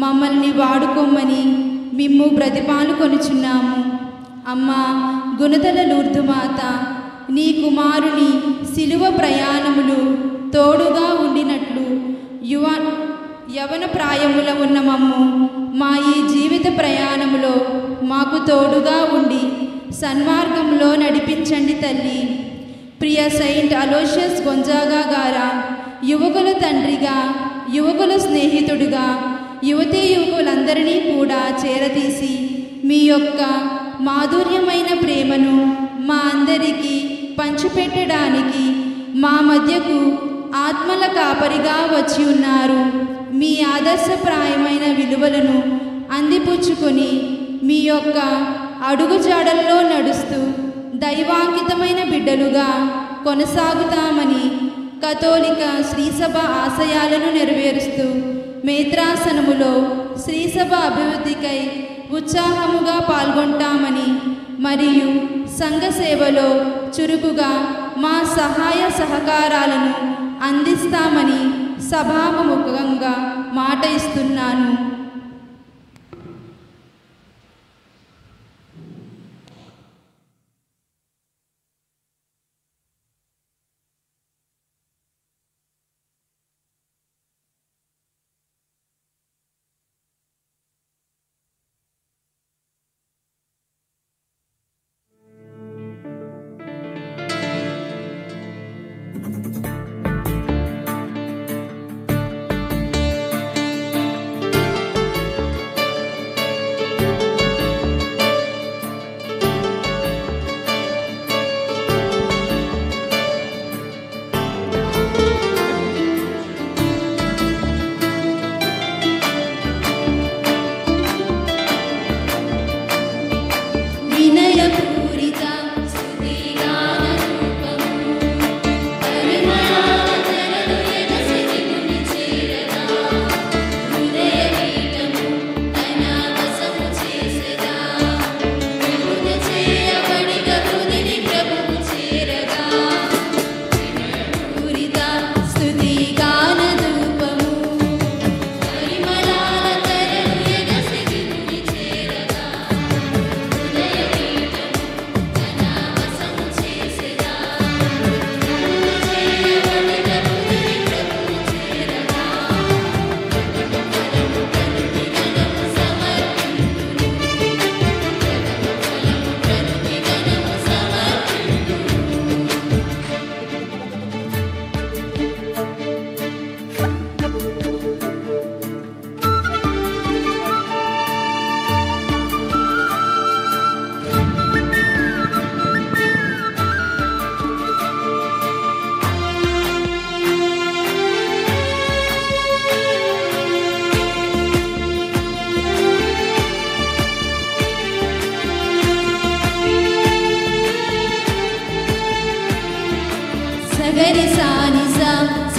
మమ్మల్ని వాడుకోమని మిమ్ము బ్రతిమాలుకొనుచున్నాము. అమ్మా గుణదల లూర్దు మాత, నీ కుమారుని శిలువ ప్రయాణములు తోడుగా ఉండినట్లు యవన ప్రాయముల ఉన్న మమ్ము మా ఈ జీవిత ప్రయాణములో మాకు తోడుగా ఉండి సన్మార్గంలో నడిపించండి తల్లి. ప్రియ సెయింట్ అలోషియస్ గొంజాగా గారా, యువకుల తండ్రిగా, యువకుల స్నేహితుడిగా యువతీ యువకులందరినీ కూడా చేరదీసి మీ యొక్క మాధుర్యమైన ప్రేమను మా అందరికీ పంచిపెట్టడానికి మా మధ్యకు ఆత్మల కాపరిగా వచ్చి ఉన్నారు. మీ ఆదర్శప్రాయమైన విలువలను అందిపుచ్చుకొని మీ యొక్క అడుగుజాడల్లో నడుస్తూ దైవాంకితమైన బిడ్డలుగా కొనసాగుతామని కథోలిక శ్రీసభ ఆశయాలను నెరవేరుస్తూ మేత్రాసనములో శ్రీసభ అభివృద్ధికై ఉత్సాహముగా పాల్గొంటామని మరియు సంఘ సేవలో చురుకుగా మా సహాయ సహకారాలను అందిస్తామని సభాముఖంగా మాట ఇస్తున్నాను.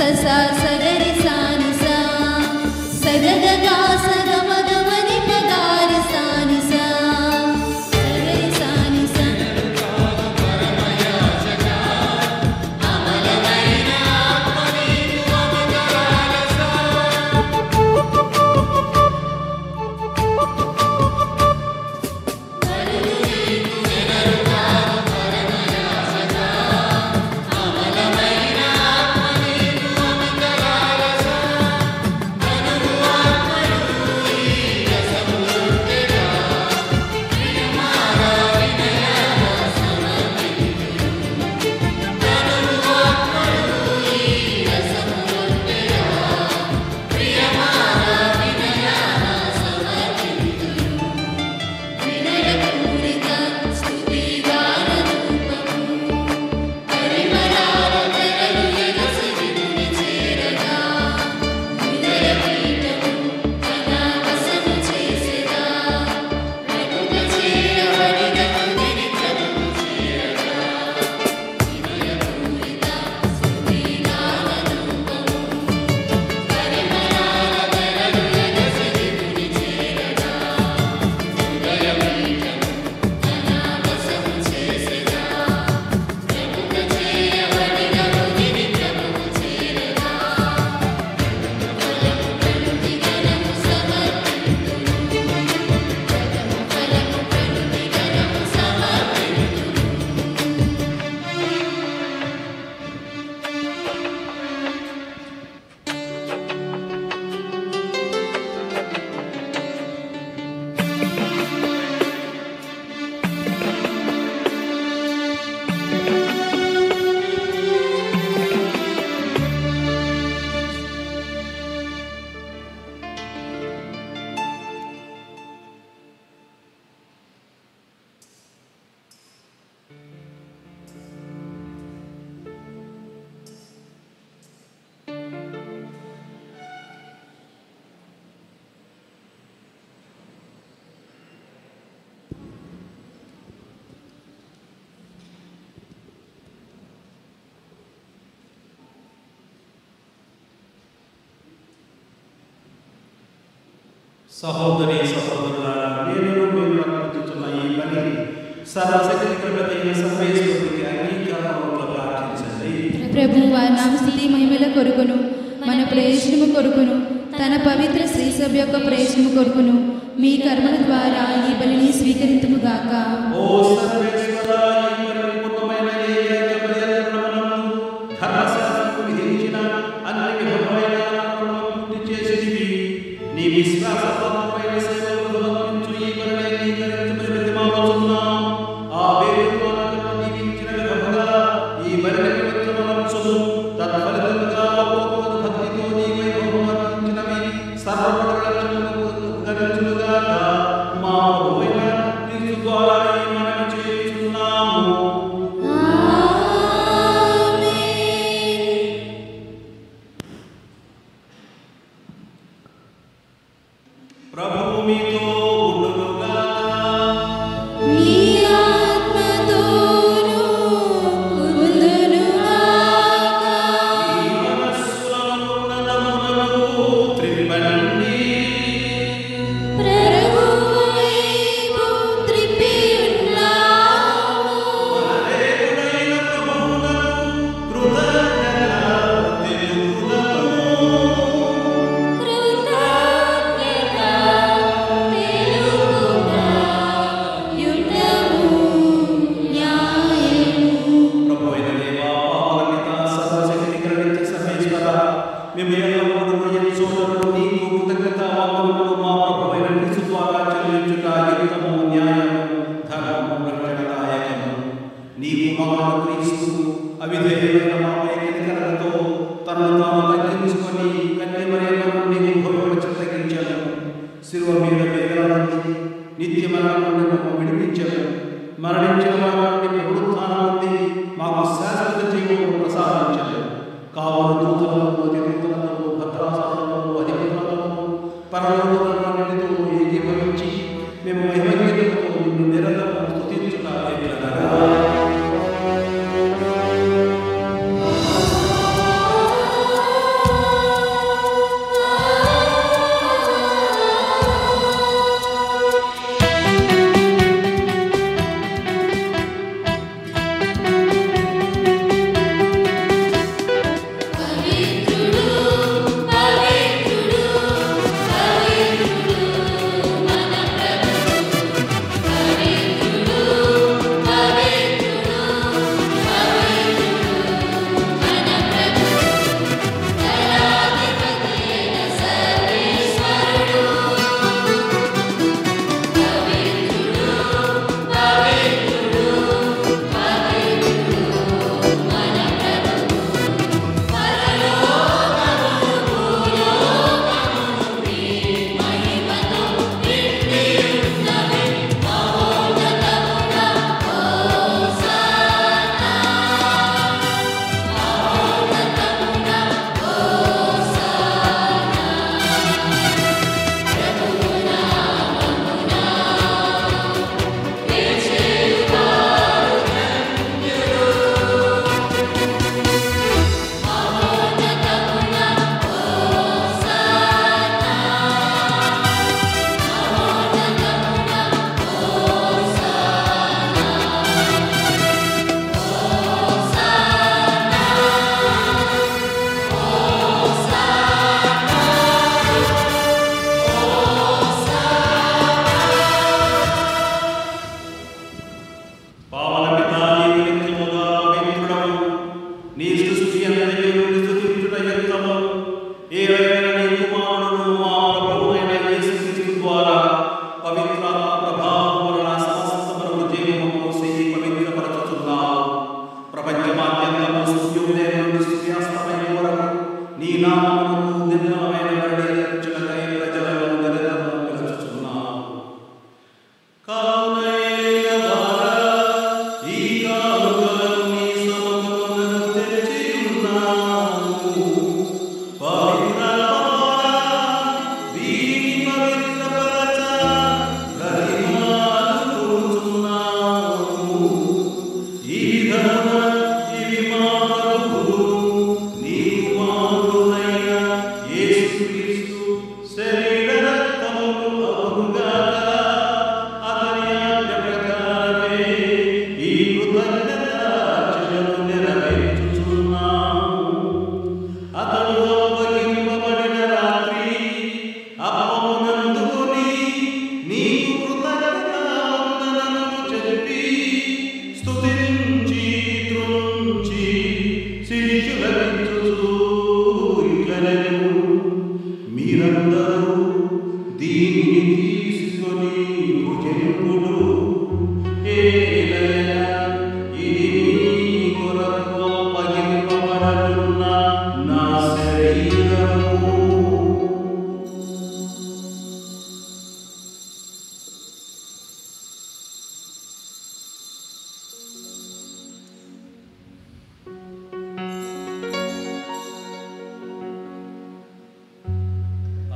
ససా సగరి సాని సా సగగగా సగమగమని పగారి సాని సా సగరి సాని సా సహోదరి సహోదరులారా, నేను మీరు అనుకుంటున్న ఈ పని సర్వశక్తికరుడైన సర్వేశ్వరుడికి అంగీకారంలో ప్రార్థించండి. ప్రభు వారి నామ స్తుతి మహిమల కొరకును మన ప్రయోజనము కొరకును తన పవిత్ర శ్రీ సభ యొక్క ప్రయోజనము కొరకును మీ కర్మల ద్వారా ఈ బలిని స్వీకరింతుముగాక. ఓ సర్వేశ్వరా, ఈ పరిపూర్ణమైన ఏకైక బలియర్పణను ధర్మశాస్త్రము విధించిన అన్ని విధములైన అర్పణలను పూర్తి చేసితివి. నీ విశ్వాసపాత్రమైన సేవకు సమర్పించు ఈ బలిని అంగీకరించమని ప్రతిమాలుచున్నాం. ఆ వేడుకలో దీవించిన విధముగా ఈ బలిని పవిత్రమనర్చుము. తత్ఫలితముగా ఒక్కొక్కరు భక్తితో నీ వైభవం అర్పించినవి సర్వప్రదక్షిణలకు గరించుగాక. మా ప్రభువైన క్రీస్తు ద్వారా ఈ మనవి చేయుచున్నాము. ప్రభువు మీతో ఉండునుగాక. మీ ఆత్మతోనూ ఉండునుగాక. ఈ మనస్సులను ఉన్నతమునకు త్రిప్పండి. ప్రభువు వైపు త్రిప్పి ఉన్నాము. మన దేవుడైన ప్రభువునకు కృతజ్ఞత తెలుపుదాము. ప్రభువైన దేవా, పావనపిత, సర్వశక్తికరుడైన సర్వేశ్వర, మేము ఎల్లప్పుడూ ఎంచోటను నీకు కృతజ్ఞతావందనములు మా ప్రభువైన క్రీస్తు ద్వారా చెల్లించుట యుక్తము, న్యాయము, ధర్మము, రక్షణదాయకము. నీ కుమారుడు క్రీస్తు అవిధేయుడైన మాపై కనికరముతో తనను తాను తగ్గించుకొని కన్యమరియమ్మ నుండి ఉద్భవింప చిత్తగించెను. శిలువ మీద వేలాడి నిత్య మరణం నుండి మమ్ము విడిపించెను. మరణించిన వారి నుండి పునరుత్థానం నుండి మాకు శాశ్వత జీవము ప్రసాదించెను. కావున దూతలతో, అధిదూతలతో, భద్రాసనలతో, అధిపతులతో, పరలోకములన్నిటితో ఏకీభవించి మేము మహిమగీతముతో నిన్ను నిరంతరం స్తుతించుట ఎట్లనగా, ఆ పవిత్రాత్మ ప్రభావం వలన సమస్తమును జీవము పోసి పవిత్రపరచుచున్నావు. ప్రపంచమాద్యంతము సూర్యోదయం నుండి సూర్యాస్తమయం వరకు నీ నామమునకు నిర్మలమైన బలి అర్పించుటకై ప్రజలను నిరంతరము పిలుచుచున్నావు. కావున ఏలినవారా, ఈ కానుకలను నీ సముఖమునకు తెచ్చి ఉన్నాము. పవిత్రాత్మవారా, వీరిని పవిత్రపరచ బ్రతిమాలుకొనుచున్నాము. ఈ విధమున ఇవి మా ప్రభువు, నీ కుమారుడైన యేసుక్రీస్తు శరీర రక్తములు అగుగాక. అతని ఆజ్ఞ ప్రకారమే ఈ కృతజ్ఞతార్చనను నెరవేర్చుచున్నాము. అతడు అప్పగింపబడిన రాత్రి అప్పమునందుకొని నీకు కృతజ్ఞతావందనములు చెప్పి స్తుతించి త్రుంచి శిష్యులకిచ్చుచూ ఇట్లనెను, మీరందరూ దీనిని తీసుకొని భుజింపుడు. ఏలయన ఇది మీ కొరకు అప్పగింపబడనున్న నా శరీరము.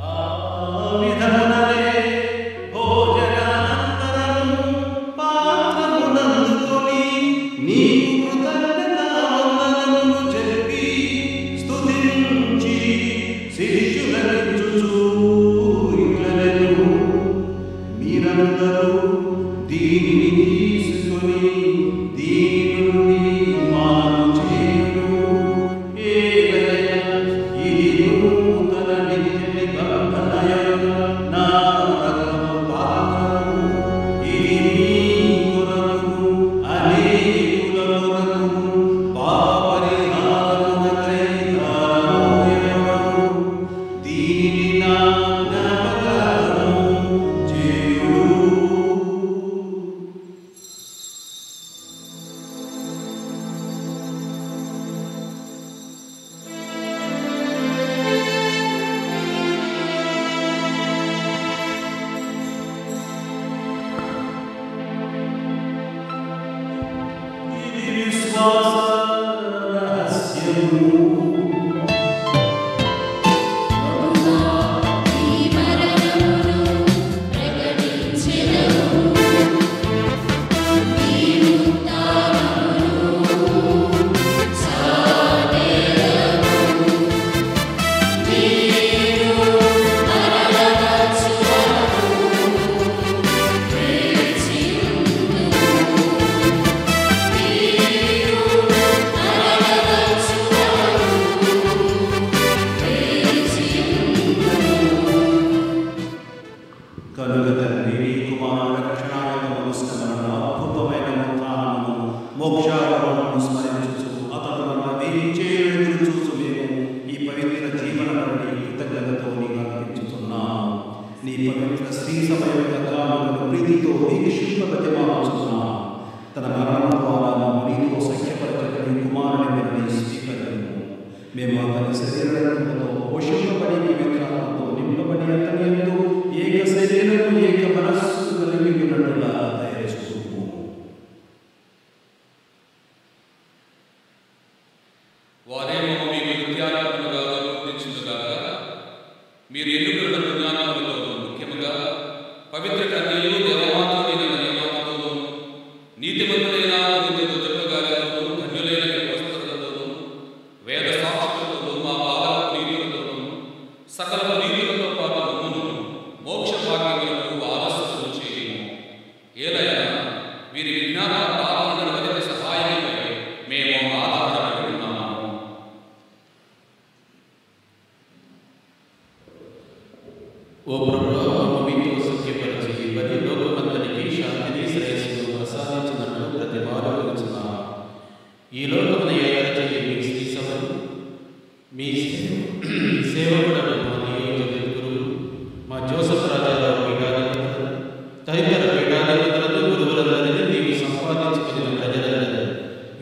ఆ విధముననే భోజనానంతరము పాత్రమునందుకొని నీకు కృతజ్ఞతావందనములు చెప్పి స్తుతించి శిష్యులకిచ్చుచూ ఇట్లనెను, మీరందరూ దీనిని తీసుకొని దీని నుండి పానము చేయుడు. ఏలయన ఇది నూతన నిత్య నిబంధనయొక్క నా రక్తము పాత్రము. ఇది మీ కొరకు అనేకుల కొరకు పాపపరిహారమునకై ధారపోయెను. దీనిని నా జ్ఞాపకార్థము చేయుడు. ఇది విశ్వాస రహస్యము. ఈ మరణమును ప్రకటించెదము, ఈ ఉత్థానమును చాటెదము. మీరు మరణవచ్చు వరకు వేచి ఉండుము. మీరు మరణవచ్చు వరకు వేచి ఉండుము. కనుక తండ్రి, నీ కుమారుని రక్షణాయుతమును స్మరణ అద్భుతమైన ఉత్థానమును మోక్షారోహణను స్మరించుచు అతడు మనల్ని ఎదురు చూచు మేము ఈ పవిత్ర జీవన బట్టి కృతజ్ఞతతో నీకు అర్పించుతున్నాము. నీ పవిత్ర శ్రీ సమయత కానుకను ప్రీతితో వీక్షింపబతిమాలుచున్నాము. తన మరణం ద్వారా మమ్ము నీతో సఖ్యపరచని నీ కుమారుని మీరు స్వీకరించు. మేము అతని శరీరంతో పోషింపబడి పవిత్రాత్మతో నింపబడి అతని యందు ఏక శరీరము ఏక మనస్సు కలిగి ఉన్నట్లుగా దయచూపుము. వారేమో మీకు నిత్యాత్మలుగా గుర్తించుగాక. మీరు ఎన్నుకున్న జ్ఞానములతో ముఖ్యముగా పవిత్ర కన్యలు దేవమాతమైన మరియమాతతోనూ నీతిమంతులైన నీతితో చెప్పగాలతోనూ ధన్యులైన మీ వస్త్రులతోనూ వేద సాక్షులతోనూ మా బాల నీతులతోనూ సకల నీతులతో పాటు మమ్మును మోక్ష భాగ్యములకు ఆలస్యం చేయము. ఏలైనా వీరి విజ్ఞాన ప్రార్థనల సహాయమై మేము ఆధారపడి ఉన్నాము. ఓ ప్రభువా, మీతో సఖ్యపరిచి బలి లోకం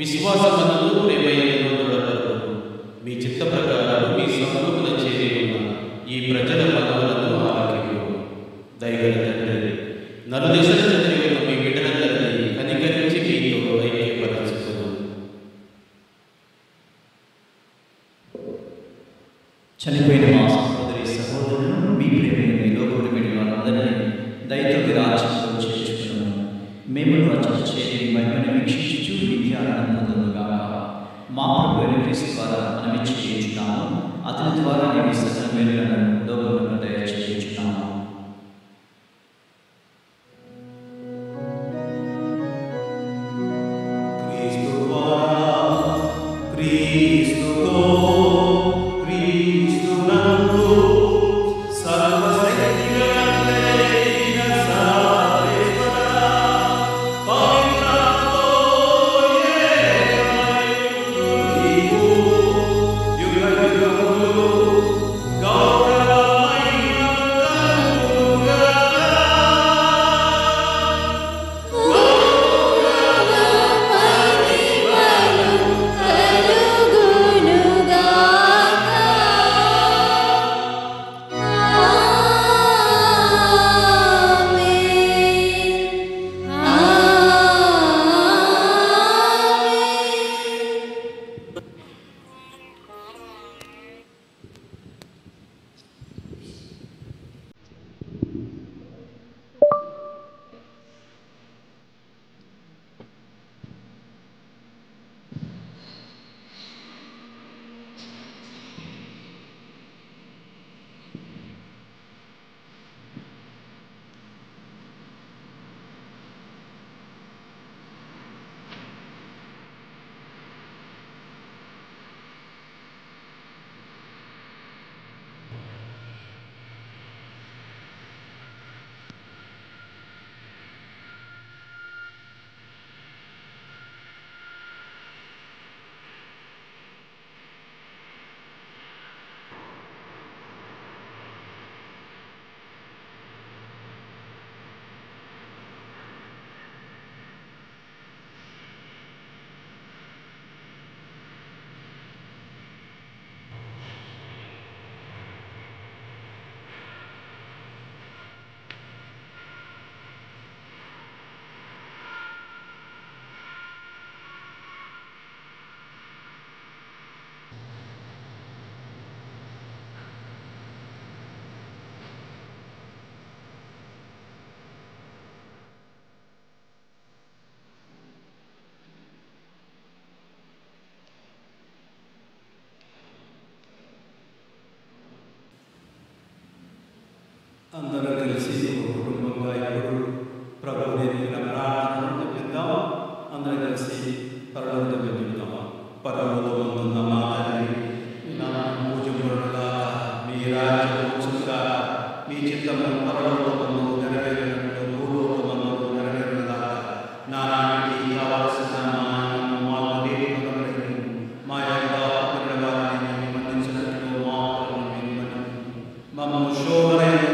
విశ్వాసమందు ప్రేమయందు దృఢపడు. మీ చిత్త ప్రకారం మీ సముఖమున చేరి ఉన్న ఈ ప్రజల మనవులను ఆలకించు. దయగల తండ్రి, నలుదిశల చదివిన మీ బిడ్డలందరినీ కనికరించి మీతో ఐక్యపరచును. చనిపోయిన మా సహోదరి సహోదరులను మీ ప్రేమ మీలో కూడిపెట్టిన వారందరినీ దయతో మీ రాజ్యంలో చేర్చుకున్నాము. మేము రాజ్యం చేరి మహిమను వీక్షించు నిత్యానందం పొందుగాక. మా ప్రభు అయిన క్రీస్తు ద్వారా మనం చేయించున్నాము. అతని ద్వారా నేను సకల మేలులను లోకములకు దయచేయించున్నాము. అందరూ కలిసి ఒక కుటుంబంగా ఇప్పుడు ప్రభు నేర్పిన ప్రార్థనను జపిద్దాం. అందరూ కలిసి పరలోకం జపిద్దాం. పరలోకమందున్న మా తండ్రి, మీ నామము పూజింపబడుగాక, మీ రాజ్యం వచ్చుగాక, మీ చిత్తము పరలోకమందు నెరవేరినట్లు భూలోకమందు నెరవేరుగాక. నానాటికి కావలసిన మాకు నేర్పగలరు. మా యొక్క అపరాధ వారిని మన్నించినట్లు మా అపరాధములను మన్నించు. మమ్మల్ని శోధనలో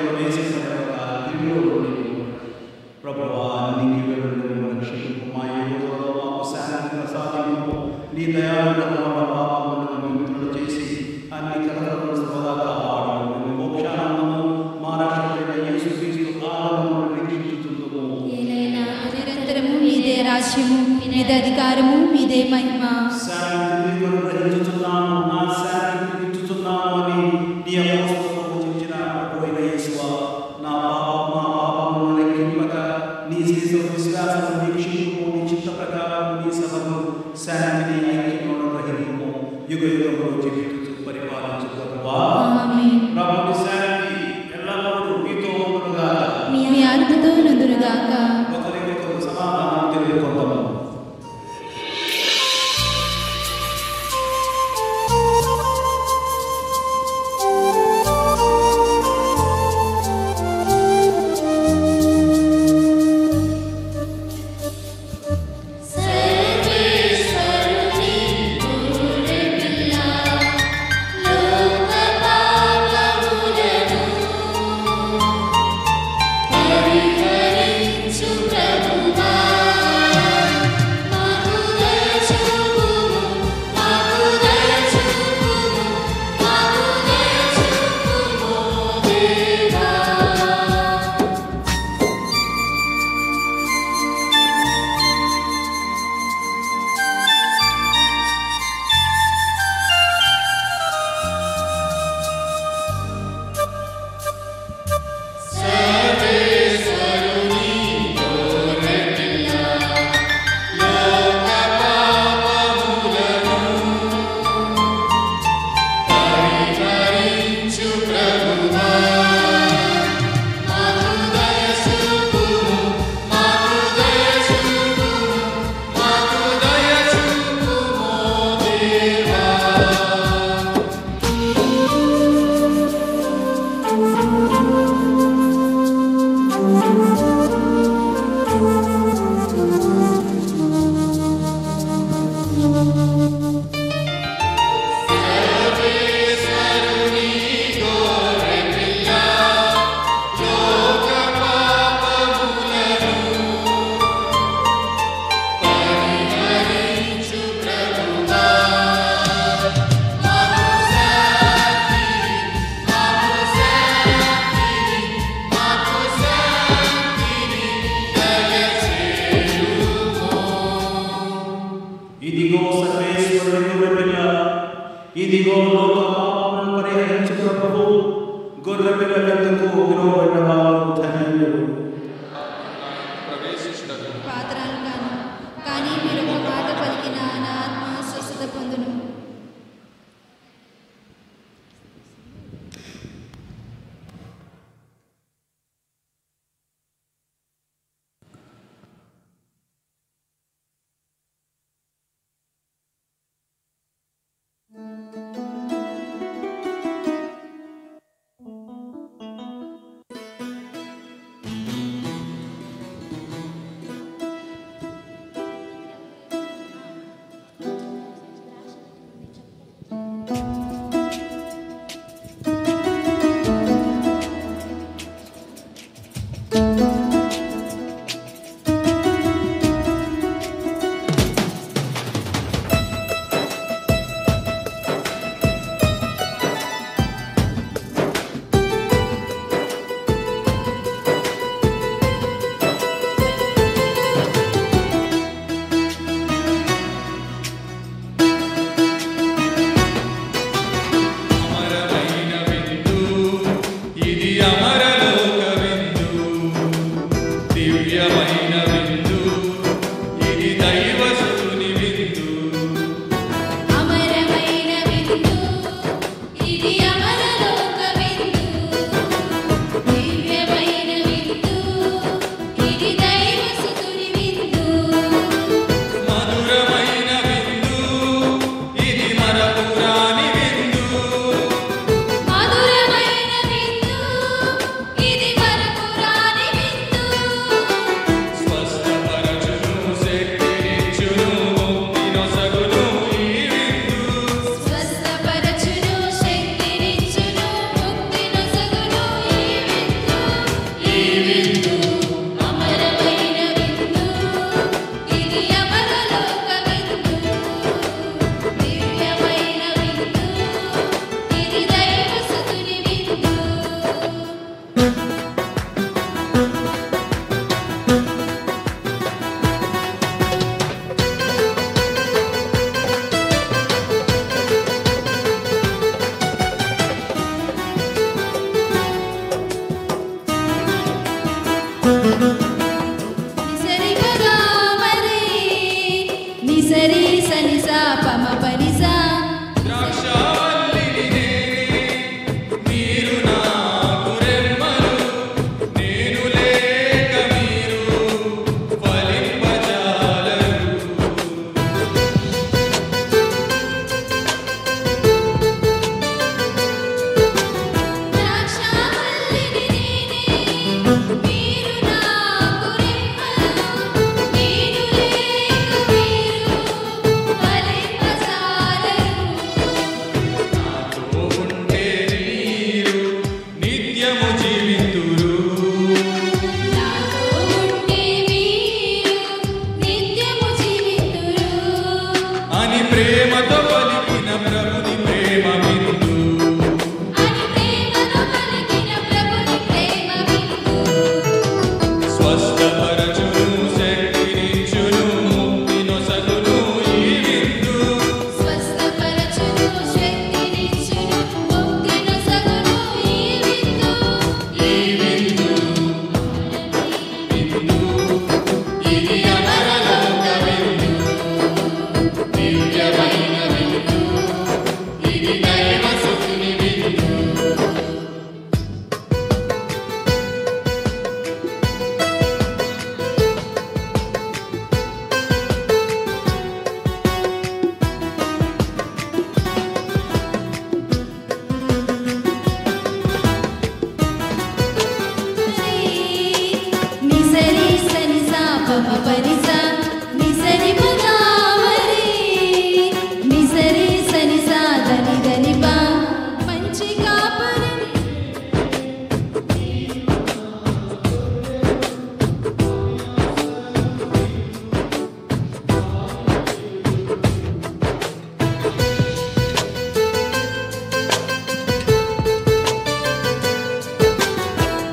ప్రభువా, నీకు వెలుగును రక్షింపు. మా యువతలో మాకు శాంతి ప్రసాదింపు. నీ దయాళులను మా పాపములను విముక్తులు చేసి అన్ని కలతలను సర్వదా కాపాడు. మోక్షానందము మా రక్షకుడైన యేసుక్రీస్తు ఆనందమును నిరీక్షించుచుందుము. ఏలైనా నిరంతరము మీదే రాజ్యము, మీదే అధికారము, మీదే మహిమ. శాంతి గ్రహించుచున్నాము, నా శాంతి ఇచ్చుచున్నాము అని నీ అపోస్తలులకు బోధించిన ప్రభువైన యేసువా, నా పాపమును లెక్కింపక నీ శిశువు విశ్వాసం వీక్షింపు. నీ చిత్త ప్రకారం నీ సభను శాంతిని ఐక్యమును గ్రహింపు. యుగ యుగములు జీవించు పరిపాలించు ప్రభువా. ప్రభుని శాంతి ఎల్లప్పుడూ మీతో ఉండుగాక. మీ ఆత్మతో నుండుగాక. ఒకరికొకరు సమాధానం తెలియకొందాము. Hare Hare ఇదిగో లోక పాపములను పరిహరించు ప్రభువు, గొర్రె పిల్లలకు విలువబడిన వారు ధన్యులు. పాత్రను కాను, కానీ మీరు ఒక మాట పలికిన నా ఆత్మ స్వస్థత పొందును.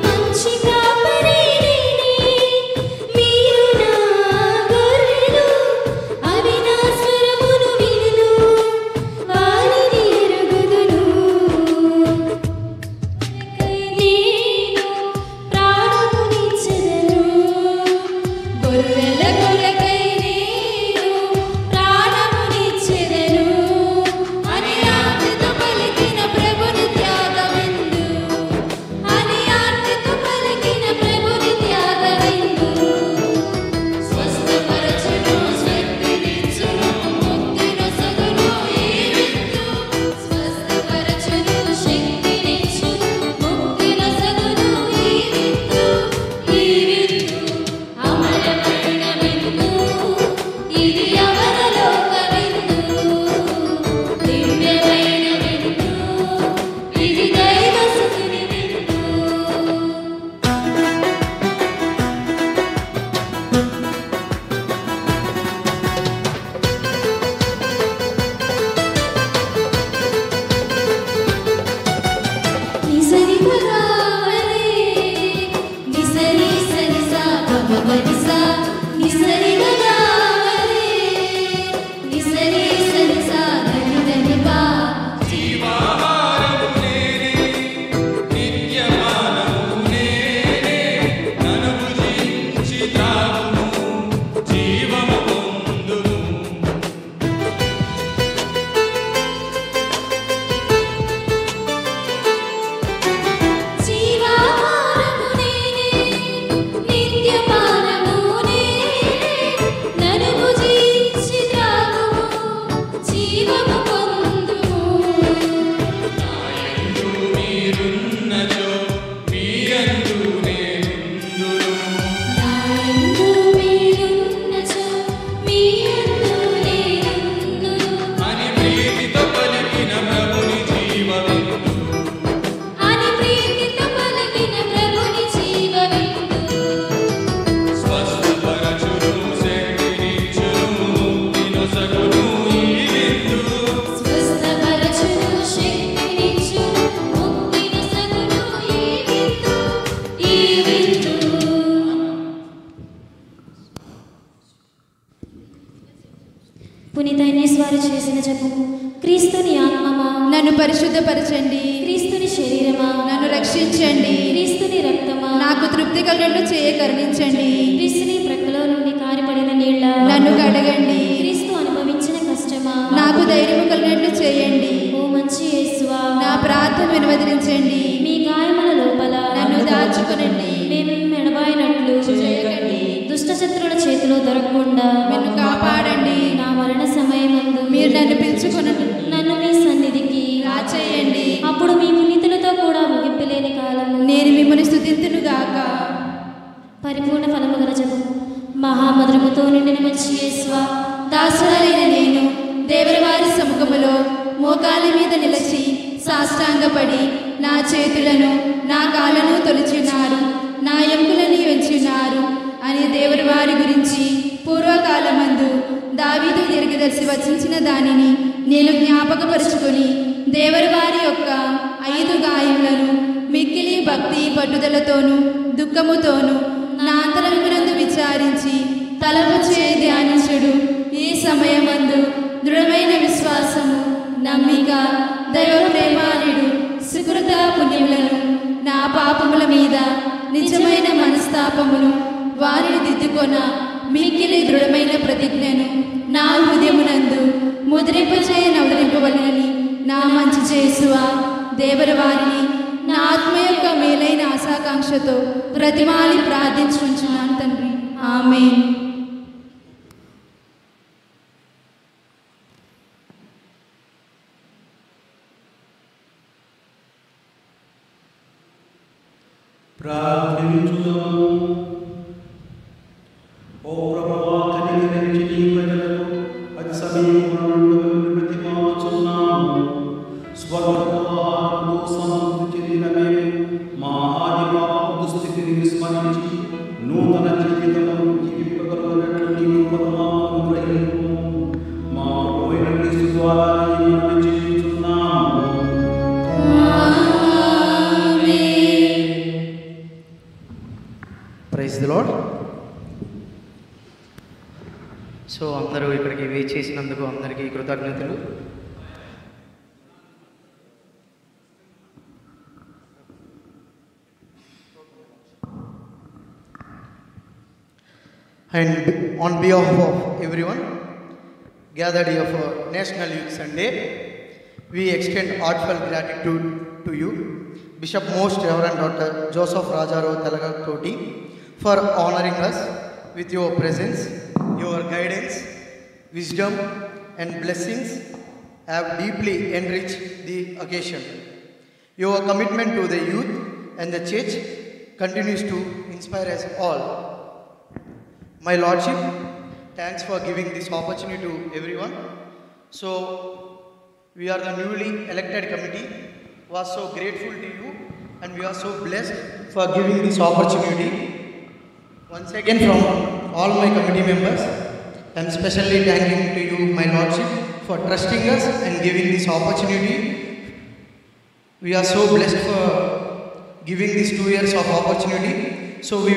మంచి కాపరి నీవే, మీరు నా పునీత ఇనేస్ వారు చేసిన జపము. క్రీస్తుని ఆత్మమా నన్ను పరిశుద్ధపరచండి. క్రీస్తుని శరీరమా నన్ను రక్షించండి. క్రీస్తుని రక్తమా నాకు తృప్తి కలుగునట్లు చేయ కరుణించండి. క్రీస్తుని ప్రక్కలో నుండి కారిపడిన నీళ్ళ నన్ను కడగండి. క్రీస్తు అనుభవించిన కష్టమా నాకు ధైర్యము కలిగినట్లు చేయండి. ఓ మంచి యేసువా నా ప్రార్థన వినవదరించండి. మీ గాయముల లోపల నన్ను దాచుకునండి. మేము ఎడబాయినట్లు చేయకండి. దుష్ట శత్రువుల చేతిలో దొరకకుండా నన్ను కాపాడండి. నా మరణ సమయమందు మీరు నన్ను పిలుచుకునండి. నన్ను మీ సన్నిధికి రాచేయండి. అప్పుడు మీ పునీతులతో కూడా ముగింపులేని కాలము నేను మిమ్మల్ని స్తుతింతును గాక. పరిపూర్ణ ఫలము గల జపము. మహామధురముతో నిండిన మంచి యేసువా, దాసురాలైన నేను దేవుని వారి సముఖములో మోకాళ్ళ మీద నిలిచి సాష్టాంగపడి నా చేతులను నా కాళ్ళను తొలిచున్నారు, నా ఎముకలను ఎంచున్నారు అని దేవుని వారి గురించి పూర్వకాలమందు దావీదు దీర్ఘదర్శి వచించిన దానిని నేను జ్ఞాపకపరుచుకొని దేవుని వారి యొక్క 5 గాయములను మిక్కిలి భక్తి పట్టుదలతోనూ దుఃఖముతోనూ నా అంతరంగనందు విచారించి తలపు చే ధ్యానించుడు. ఈ సమయమందు దృఢమైన విశ్వాసము, నమ్మిక, దైవ ప్రేమానుడు, సుకృత పుణ్యములను, నా పాపముల మీద నిజమైన మనస్తాపమును వారిని దిద్దుకొన మిక్కిలి దృఢమైన ప్రతిజ్ఞను నా హృదయమునందు ముద్రింపచేయ నవరింపవలనని నా మంచి చేసువా దేవర వారిని నా ఆత్మ యొక్క మేలైన ఆశాకాంక్షతో ప్రతిమాలి ప్రార్థించుకుంటున్నాను తండ్రి. ఆమేన్. ప్రార్థించుదాము. ఓ ప్రభువా, కనికరించి నీ ప్రజలకు అతి సమీపమున ప్రతిమాలుచున్నాము. స్వర్గపు ఆహారముతో సమృద్ధి చెందిన మేము మా ఆది పాపపు దుస్థితిని విస్మరించి నూతన జీవితమును జీవింపగలుగునట్లు నీ కృపను మాకు అనుగ్రహించుము. మా ప్రభువైన క్రీస్తు ద్వారా నిన్ను జీవించున్నాము. Praise the Lord. సో అందరూ ఇక్కడికి వేచేసినందుకు అందరికీ కృతజ్ఞతలు. And on behalf of everyone gathered here for National Youth Sunday, we extend heartfelt gratitude to you, Bishop Most Reverend Dr. Joseph Rajarao Talagakoti, for honoring us with your presence. Your guidance, wisdom and blessings have deeply enriched the occasion. Your commitment to the youth and the church continues to inspire us all. My Lordship, thanks for giving this opportunity to everyone. So, we are the newly elected committee. We are so grateful to you and we are so blessed for giving this opportunity. Once again, from all my committee members, I am specially thanking to you, my Lordship, for trusting us and giving this opportunity. We are so blessed for giving these 2 years of opportunity. So we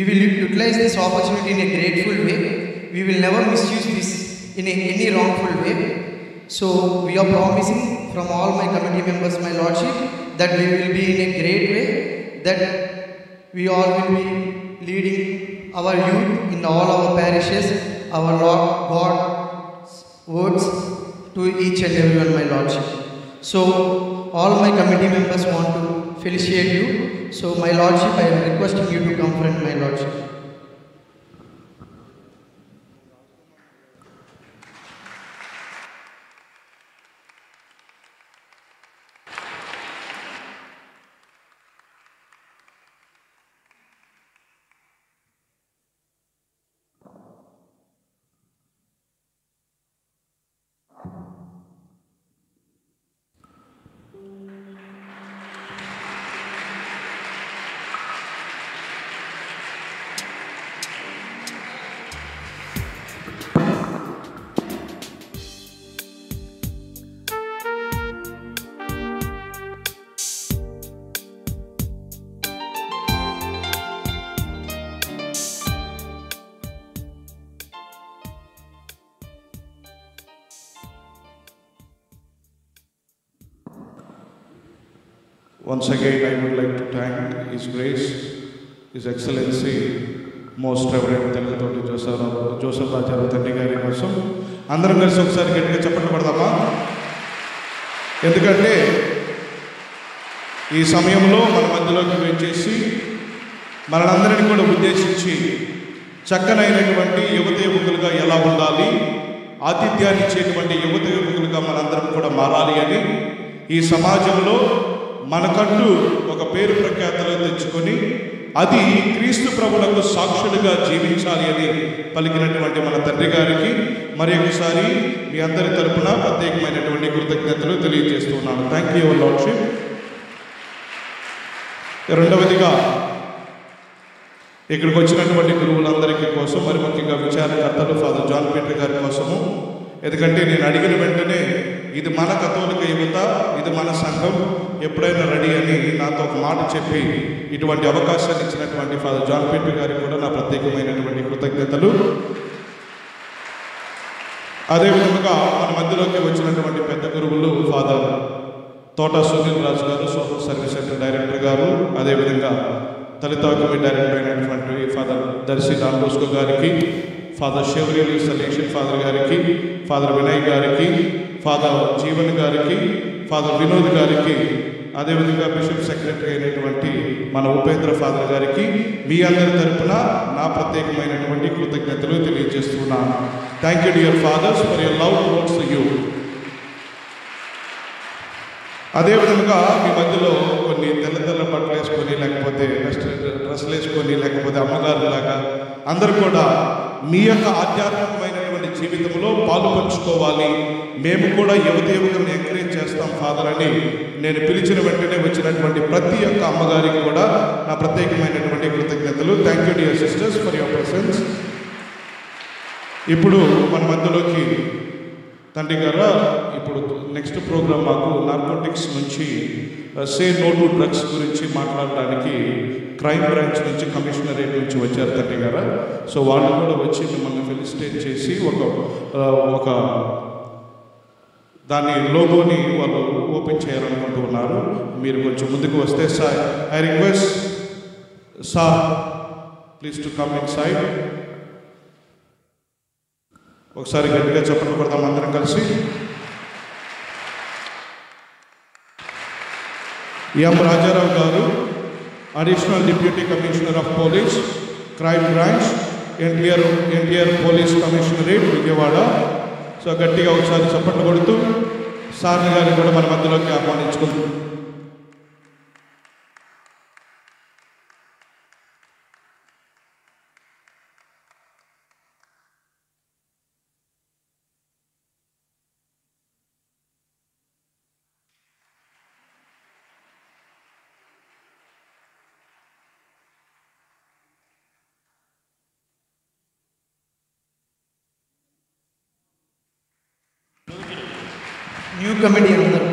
will utilize this opportunity in a grateful way. We will never misuse this in any wrongful way. So we are promising from all my committee members, my Lordship, that we will be in a great way, that we all will be leading our youth in all our parishes, our Lord God's words to each and everyone, my Lordship. So all my committee members want to felicitate you. So my Lordship, I am requesting you to come front, my Lordship. Once again, I would like to thank His Grace, His Excellency, Most Reverend Telgatoti Joseph Rajaru తండ్రి గారి కోసం అందరం కలిసి ఒకసారి గట్టిగా చప్పట్లు పడదామా? ఎందుకంటే ఈ సమయంలో మన మధ్యలోకి వచ్చేసి మనందరినీ కూడా ఉద్దేశించి చక్కనైనటువంటి యువత యువకులుగా ఎలా ఉండాలి, ఆతిథ్యాన్ని ఇచ్చేటువంటి యువత యువకులుగా మనందరం కూడా మారాలి అని ఈ సమాజంలో మనకంటూ ఒక పేరు ప్రఖ్యాతలు తెచ్చుకొని అది క్రీస్తు ప్రభువులకు సాక్షులుగా జీవించాలి అని పలికినటువంటి మన తండ్రి గారికి మరి ఒకసారి మీ అందరి తరపున ప్రత్యేకమైనటువంటి కృతజ్ఞతలు తెలియజేస్తున్నాను. Thank you your lordship. రెండవదిగా ఇక్కడికి వచ్చినటువంటి గురువులందరికీ కోసం మరి ముఖ్యంగా విచారణకర్తలు ఫాదర్ జాన్ పీటర్ గారి కోసము, ఎందుకంటే నేను అడిగిన వెంటనే ఇది మన కథోలిక యువత, ఇది మన సంఘం, ఎప్పుడైనా రెడీ అని నాతో ఒక మాట చెప్పి ఇటువంటి అవకాశాన్ని ఇచ్చినటువంటి ఫాదర్ జాన్ పీటర్ గారికి కూడా నా ప్రత్యేకమైనటువంటి కృతజ్ఞతలు. అదేవిధంగా మన మధ్యలోకి వచ్చినటువంటి పెద్ద గురువులు ఫాదర్ తోట సునీల్ రాజు గారు, సోషల్ సర్వీస్ సెంటర్ డైరెక్టర్ గారు, అదేవిధంగా తలితాకమి డైరెక్టర్ అయినటువంటి ఫాదర్ దర్శి డాన్ బోస్కో గారికి, ఫాదర్ షెవరియల్ సలేషన్ ఫాదర్ గారికి, ఫాదర్ వినయ్ గారికి, ఫాదర్ జీవన్ గారికి, ఫాదర్ వినోద్ గారికి, అదేవిధంగా బిషప్ సెక్రటరీ అయినటువంటి మన ఉపేంద్ర ఫాదర్ గారికి మీ అందరి తరపున నా ప్రత్యేకమైనటువంటి కృతజ్ఞతలు తెలియజేస్తున్నాను. Thank you dear fathers for your love towards you. అదేవిధంగా మీ మధ్యలో కొన్ని తెల్ల తెల్ల బట్టలు వేసుకొని, లేకపోతే డ్రెస్సులు వేసుకొని, లేకపోతే అమ్మగారులాగా అందరూ కూడా మీ యొక్క ఆధ్యాత్మికమైనటువంటి జీవితంలో పాలు పంచుకోవాలి, మేము కూడా యువత యువకులను ఎంకరేజ్ చేస్తాం ఫాదర్ అని నేను పిలిచిన వెంటనే వచ్చినటువంటి ప్రతి ఒక్క అమ్మగారికి కూడా నా ప్రత్యేకమైనటువంటి కృతజ్ఞతలు. Thank you dear sisters for your presence. ఇప్పుడు మన మధ్యలోకి తండ్రి గారు ఇప్పుడు నెక్స్ట్ ప్రోగ్రామ్ మాకు నార్కోటిక్స్ నుంచి సే నో టు డ్రగ్స్ గురించి మాట్లాడడానికి క్రైమ్ బ్రాంచ్ నుంచి కమిషనరేట్ నుంచి వచ్చారు తండ్రి గారు. సో వాళ్ళు కూడా వచ్చి మిమ్మల్ని ఫెలిసిటేట్ చేసి ఒక దాని లోగోని వాళ్ళు ఓపెన్ చేయాలనుకుంటూ ఉన్నారు. మీరు కొంచెం ముందుకు వస్తే sir, I request sir please to come in side. ఒకసారి గట్టిగా చప్పట్లు కొడదాం అందరం కలిసి. ఎం రాజారావు గారు, additional deputy commissioner of police, crime branch, NTR police commissionerate Vijayawada. So గట్టిగా ఒకసారి చప్పట్లు కొడుతూ సార్ గారిని కూడా మన మధ్యలోకి ఆహ్వానించుకుంటాం. న్యూ కమిటీ అందరూ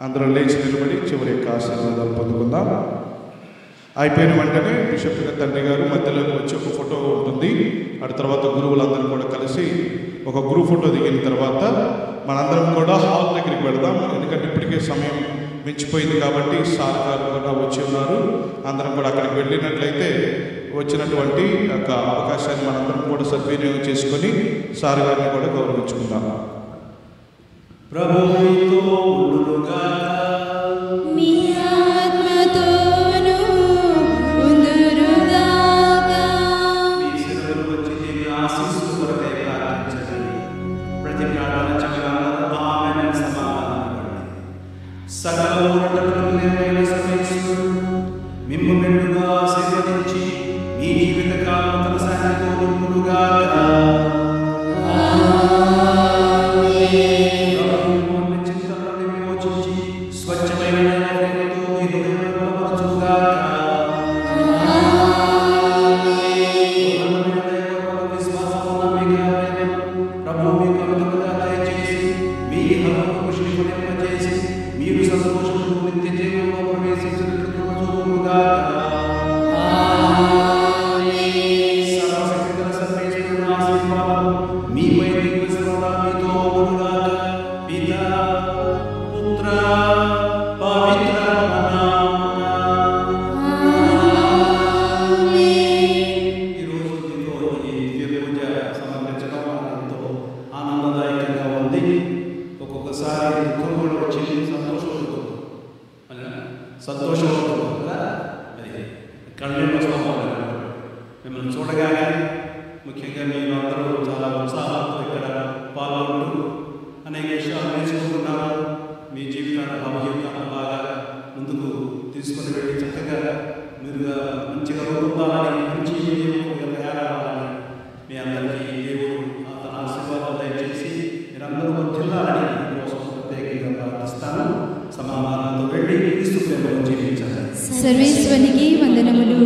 అందరం లేచి నిలబడి చివరి యొక్క ఆశీర్వాదాలు పొందుకుందాం. అయిపోయిన వెంటనే బిషప్ తండ్రి గారు మధ్యలోకి వచ్చి ఒక ఫోటో ఉంటుంది. ఆ తర్వాత గురువులందరూ కూడా కలిసి ఒక గ్రూప్ ఫోటో దిగిన తర్వాత మనందరం కూడా హాల్ దగ్గరికి వెళదాం. ఎందుకంటే ఇప్పటికే సమయం మించిపోయింది కాబట్టి సార్ గారు కూడా వచ్చి ఉన్నారు. అందరం కూడా అక్కడికి వెళ్ళినట్లయితే వచ్చినటువంటి యొక్క అవకాశాన్ని మనందరం కూడా సద్వినియోగం చేసుకొని సార్ గారిని కూడా గౌరవించుకుందాం. ప్రభువుతో ఉండునుగాక. మీ ఆత్మతోను ఉండునుగాక. మీ శిరములు వచ్చి దేవి ఆశీస్సుల కొరకై ప్రార్థించండి. ప్రతి ప్రార్థన చక్కగా ఆమేన్ సమాధానపడండి. సకల ఊరటలను నిలవైన సర్వేశ్వరుడు మిమ్ము మెండుగా ఆశీర్వదించి మీ జీవిత కాలం తన సహాయంతో ఉండునుగాక. మిమ్మల్ని చూడగానే ముఖ్యంగా మీరు అందరూ చాలా ఉత్సాహంతో ఇక్కడ పాల్గొంటూ అనేక విషయాలు నేర్చుకుంటున్నారు. మీ జీవితాన్ని భావజీవితాన్ని బాగా ముందుకు తీసుకుని వెళ్ళి చక్కగా మీరు మంచిగా పొందాలని మంచి తయారవ్వాలని మీ అందరికీ దేవుడు తన ఆశీర్వాదాలు దయచేసి మీరందరూ జిల్లాలని కోసం ప్రత్యేకంగా ప్రార్థిస్తాను. సమాధానంతో వెళ్ళి క్రీస్తు ప్రేమలో జీవించాలి. సర్వేశ్వరునికి వందనములు.